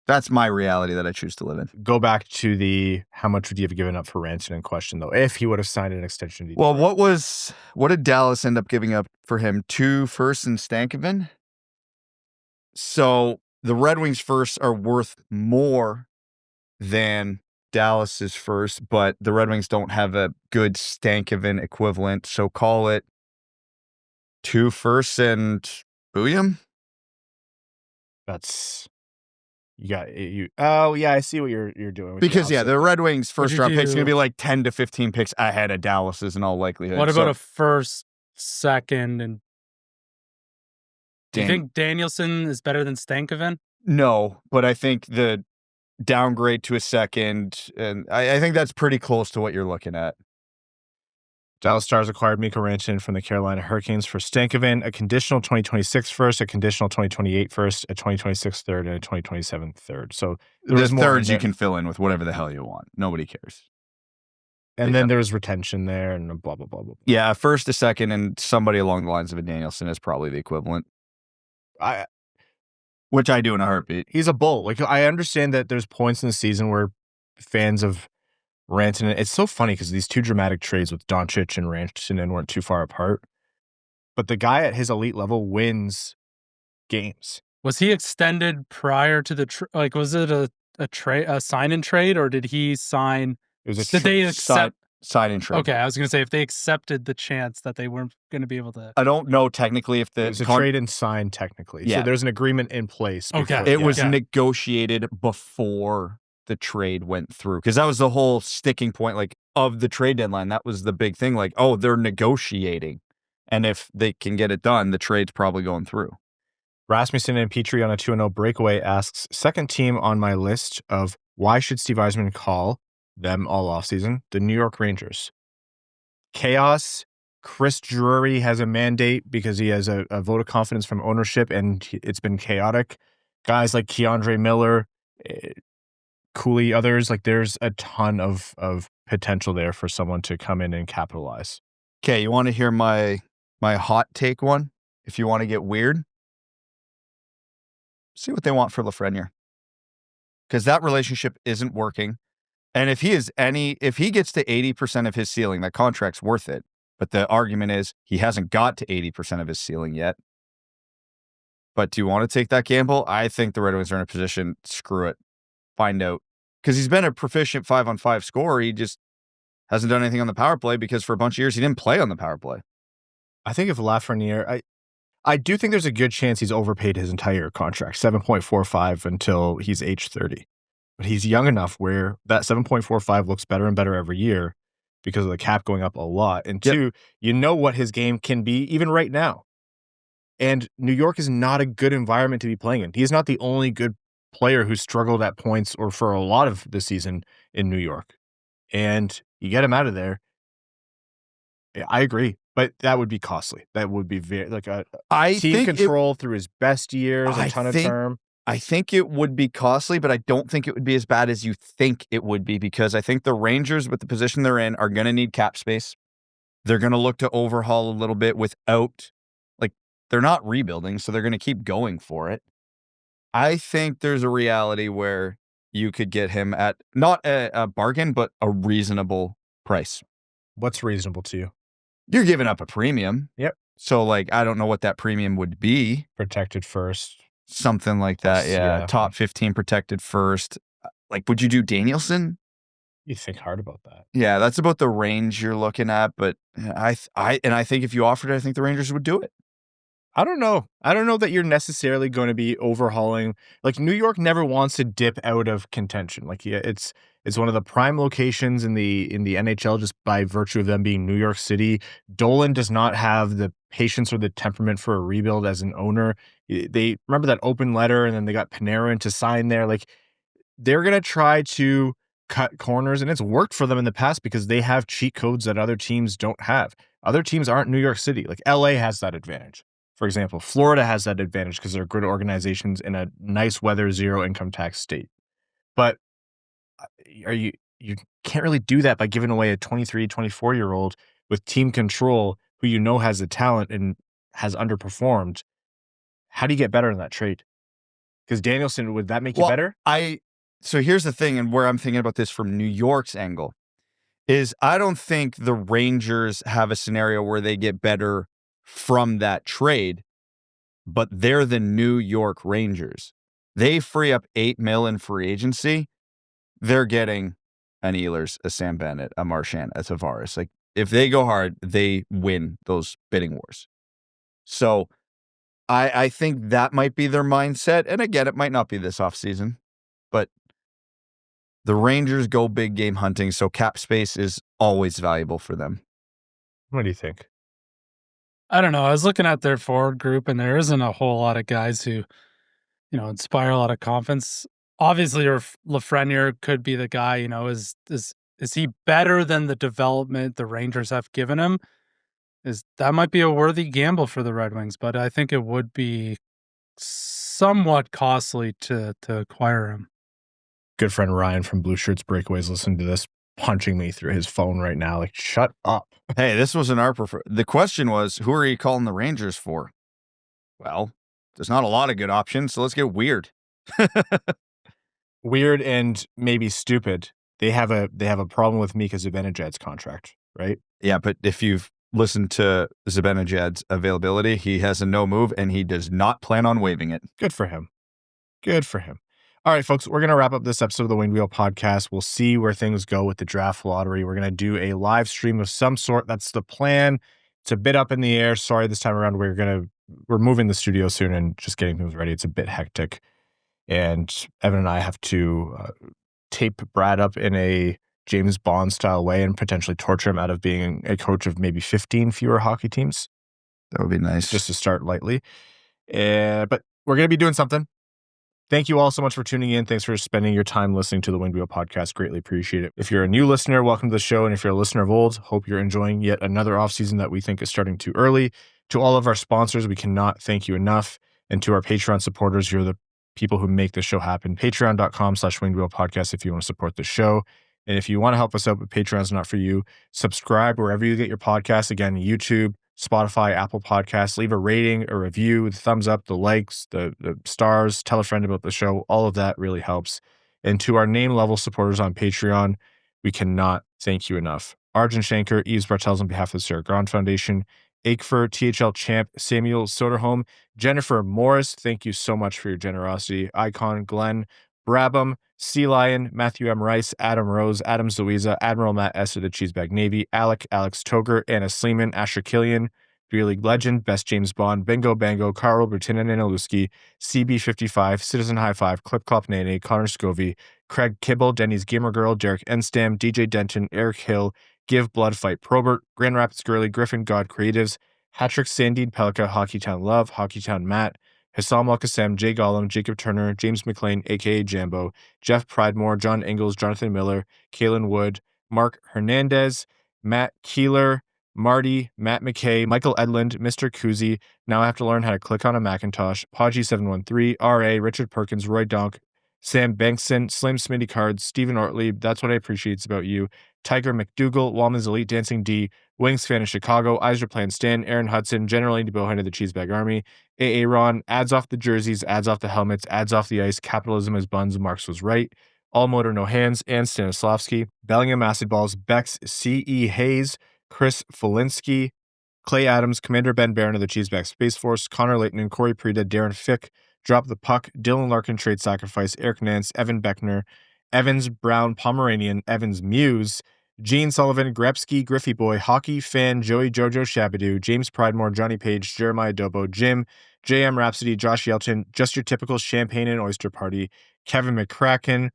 That's my reality that I choose to live in. Go back to the how much would you have given up for Rantanen question, though, if he would have signed an extension. Well, what did Dallas end up giving up for him? 2 firsts and Stankoven? So the Red Wings firsts are worth more than Dallas's first, but the Red Wings don't have a good Stankoven equivalent. So call it 2 firsts and Booyam. That's you. Oh yeah, I see what you're doing. Because the Red Wings first round picks going to be like 10 to 15 picks ahead of Dallas's in all likelihood. What about a first, second, and do you think Danielson is better than Stankoven? No, but I think the downgrade to a second, and I think that's pretty close to what you're looking at. Dallas Stars acquired Mikko Rantanen from the Carolina Hurricanes for Stankoven, a conditional 2026 first, a conditional 2028 first, a 2026 third, and a 2027 third. So there's thirds you can fill in with whatever the hell you want. Nobody cares. And then there's retention there and blah, blah, blah, blah. Yeah, a first, a second, and somebody along the lines of a Danielson is probably the equivalent. Which I do in a heartbeat. He's a bull. Like, I understand that there's points in the season where fans of Rantanen, it's so funny because these 2 dramatic trades with Doncic and Rantanen weren't too far apart. But the guy at his elite level wins games. Was he extended prior to the was it a sign and trade, or did he sign? It was a Did they accept? Sign and trade. Okay, I was going to say if they accepted the chance that they weren't going to be able to. I don't know technically if it was a trade and sign technically. Yeah. So there's an agreement in place. Okay. It was negotiated before the trade went through, because that was the whole sticking point, like, of the trade deadline. That was the big thing. Like, oh, they're negotiating, and if they can get it done, the trade's probably going through. Rasmussen and Petrie on a 2-0 breakaway asks, second team on my list of why should Steve Yzerman call them all offseason? The New York Rangers. Chaos. Chris Drury has a mandate because he has a vote of confidence from ownership, and it's been chaotic. Guys like Keandre Miller, Cooley, others, like there's a ton of potential there for someone to come in and capitalize. Okay, you want to hear my hot take one? If you want to get weird, see what they want for Lafreniere, because that relationship isn't working. And if he gets to 80% of his ceiling, that contract's worth it. But the argument is he hasn't got to 80% of his ceiling yet. But do you want to take that gamble? I think the Red Wings are in a position, screw it, find out. Because he's been a proficient 5-on-5 scorer. He just hasn't done anything on the power play because for a bunch of years he didn't play on the power play. I think if Lafreniere, I do think there's a good chance he's overpaid his entire contract, 7.45 until he's age 30. But he's young enough where that 7.45 looks better and better every year because of the cap going up a lot. And two, you know what his game can be even right now. And New York is not a good environment to be playing in. He's not the only good player who struggled at points or for a lot of the season in New York. And you get him out of there. I agree, but that would be costly. That would be very team control through his best years, a ton of term. I think it would be costly, but I don't think it would be as bad as you think it would be, because I think the Rangers, with the position they're in, are going to need cap space. They're going to look to overhaul a little bit without, they're not rebuilding, so they're going to keep going for it. I think there's a reality where you could get him at not a bargain, but a reasonable price. What's reasonable to you? You're giving up a premium. Yep. So, I don't know what that premium would be. Protected first. Something like that, yeah. Top 15 protected first. Would you do Danielson? You think hard about that. Yeah, that's about the range you're looking at. But I think if you offered it, I think the Rangers would do it. I don't know. I don't know that you're necessarily going to be overhauling. New York never wants to dip out of contention. It's one of the prime locations in the NHL just by virtue of them being New York City. Dolan does not have the patience or the temperament for a rebuild as an owner. They remember that open letter, and then they got Panarin to sign there. They're going to try to cut corners, and it's worked for them in the past because they have cheat codes that other teams don't have. Other teams aren't New York City. LA has that advantage. For example, Florida has that advantage because they're good organizations in a nice weather, zero income tax state. But you can't really do that by giving away a 23, 24-year-old with team control who has the talent and has underperformed. How do you get better in that trade? Because Danielson, would that make you better? So here's the thing, and where I'm thinking about this from New York's angle, is I don't think the Rangers have a scenario where they get better from that trade, but they're the New York Rangers. They free up $8 million in free agency. They're getting an Ehlers, a Sam Bennett, a Marchand, a Tavares. If they go hard, they win those bidding wars. So I think that might be their mindset. And again, it might not be this offseason, but the Rangers go big game hunting, so cap space is always valuable for them. What do you think? I don't know. I was looking at their forward group, and there isn't a whole lot of guys who, inspire a lot of confidence. Obviously, Lafreniere could be the guy. Is he better than the development the Rangers have given him? That might be a worthy gamble for the Red Wings, but I think it would be somewhat costly to acquire him. Good friend Ryan from Blue Shirts Breakaways listening to this, punching me through his phone right now. Shut up. Hey, this wasn't our preferred. The question was, who are you calling the Rangers for? Well, there's not a lot of good options, so let's get weird. Weird and maybe stupid. They have a problem with Mika Zibanejad's contract, right? Yeah, but if you've listen to Zibanejad's availability. He has a no move, and he does not plan on waiving it. Good for him. Good for him. All right, folks, we're going to wrap up this episode of the Winged Wheel Podcast. We'll see where things go with the draft lottery. We're going to do a live stream of some sort. That's the plan. It's a bit up in the air. Sorry, this time around, we're moving the studio soon and just getting things ready. It's a bit hectic. And Evan and I have to tape Brad up in a James Bond style way and potentially torture him out of being a coach of maybe 15 fewer hockey teams. That would be nice. Just to start lightly. But we're going to be doing something. Thank you all so much for tuning in. Thanks for spending your time listening to the Winged Wheel Podcast. Greatly appreciate it. If you're a new listener, welcome to the show. And if you're a listener of old, hope you're enjoying yet another offseason that we think is starting too early. To all of our sponsors, we cannot thank you enough. And to our Patreon supporters, you're the people who make the show happen. Patreon.com/Winged Wheel Podcast if you want to support the show. And if you want to help us out, but Patreon's not for you, subscribe wherever you get your podcasts. Again, YouTube, Spotify, Apple Podcasts. Leave a rating, a review, the thumbs up, the likes, the stars. Tell a friend about the show. All of that really helps. And to our name level supporters on Patreon, we cannot thank you enough. Arjun Shankar, Yves Bartels on behalf of the Sarah Grand Foundation, Akefer, THL Champ, Samuel Soderholm, Jennifer Morris, thank you so much for your generosity. Icon, Glenn, Brabham, Sea Lion, Matthew M. Rice, Adam Rose, Adam Zuiza, Admiral Matt S. of the Cheesebag Navy, Alex Toger, Anna Sleeman, Asher Killian, Beer League Legend, Best James Bond, Bingo Bango, Carl Bertinen and Aluski, CB55, Citizen High Five, Clip Clop Nene, Connor Scovey, Craig Kibble, Denny's Gamer Girl, Derek Enstam, DJ Denton, Eric Hill, Give Blood Fight Probert, Grand Rapids Girly, Griffin God Creatives, Hatrick Sandine Pelka, Hockeytown Love, Hockeytown Matt, Hassam Al-Qassem, Jay Gollum, Jacob Turner, James McLean, a.k.a. Jambo, Jeff Pridemore, John Ingalls, Jonathan Miller, Kalen Wood, Mark Hernandez, Matt Keeler, Marty, Matt McKay, Michael Edlund, Mr. Kuzi, Now I Have to Learn How to Click on a Macintosh, Podgy713, R.A., Richard Perkins, Roy Donk, Sam Bankson, Slim Smitty Cards, Stephen Ortlieb, That's What I Appreciate About You, Tiger McDougal, Wallman's Elite Dancing D, Wings Fan of Chicago, Iser Plan Stan, Aaron Hudson, General Andy Bohan of the Cheesebag Army, A.A. Ron, Ads Off the Jerseys, Ads Off the Helmets, Ads Off the Ice, Capitalism as Buns, Marx Was Right, All Motor No Hands, Ann Stanislavski, Bellingham Acid Balls, Bex C.E. Hayes, Chris Folinsky, Clay Adams, Commander Ben Barron of the Cheesebag Space Force, Connor Layton, Corey Prida, Darren Fick, Drop the Puck, Dylan Larkin, Trade Sacrifice, Eric Nance, Evan Beckner, Evans Brown, Pomeranian, Evans Muse, Gene Sullivan, Grepsky, Griffey Boy, Hockey Fan, Joey Jojo Shabadoo, James Pridemore, Johnny Page, Jeremiah Dobo, Jim, JM Rhapsody, Josh Yelton, Just Your Typical Champagne and Oyster Party, Kevin McCracken,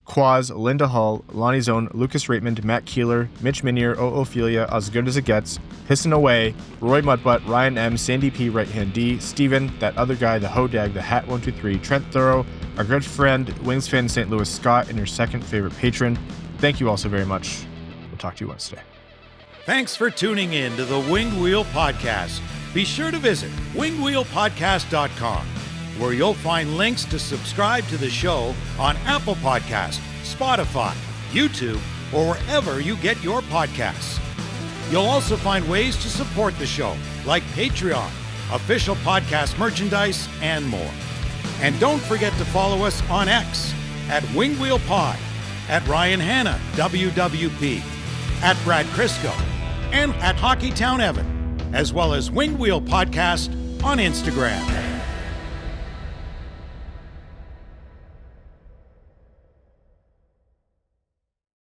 Quaz, Linda Hull, Lonnie Zone, Lucas Raymond, Matt Keeler, Mitch Minier, Ophelia, As Good As It Gets, Pissin' Away, Roy Mudbutt, Ryan M, Sandy P, Right Hand D, Steven, That Other Guy, The Hodag, The Hat 123, Trent Thorough, our good friend, Wings Fan St. Louis Scott, and your second favorite patron. Thank you all so very much. We'll talk to you Wednesday. Thanks for tuning in to the Winged Wheel Podcast. Be sure to visit wingedwheelpodcast.com, where you'll find links to subscribe to the show on Apple Podcasts, Spotify, YouTube, or wherever you get your podcasts. You'll also find ways to support the show, like Patreon, official podcast merchandise, and more. And don't forget to follow us on X at Winged Wheel Pod, at Ryan Hanna, WWP, at Brad Crisco, and at Hockeytown Evan, as well as Winged Wheel Podcast on Instagram.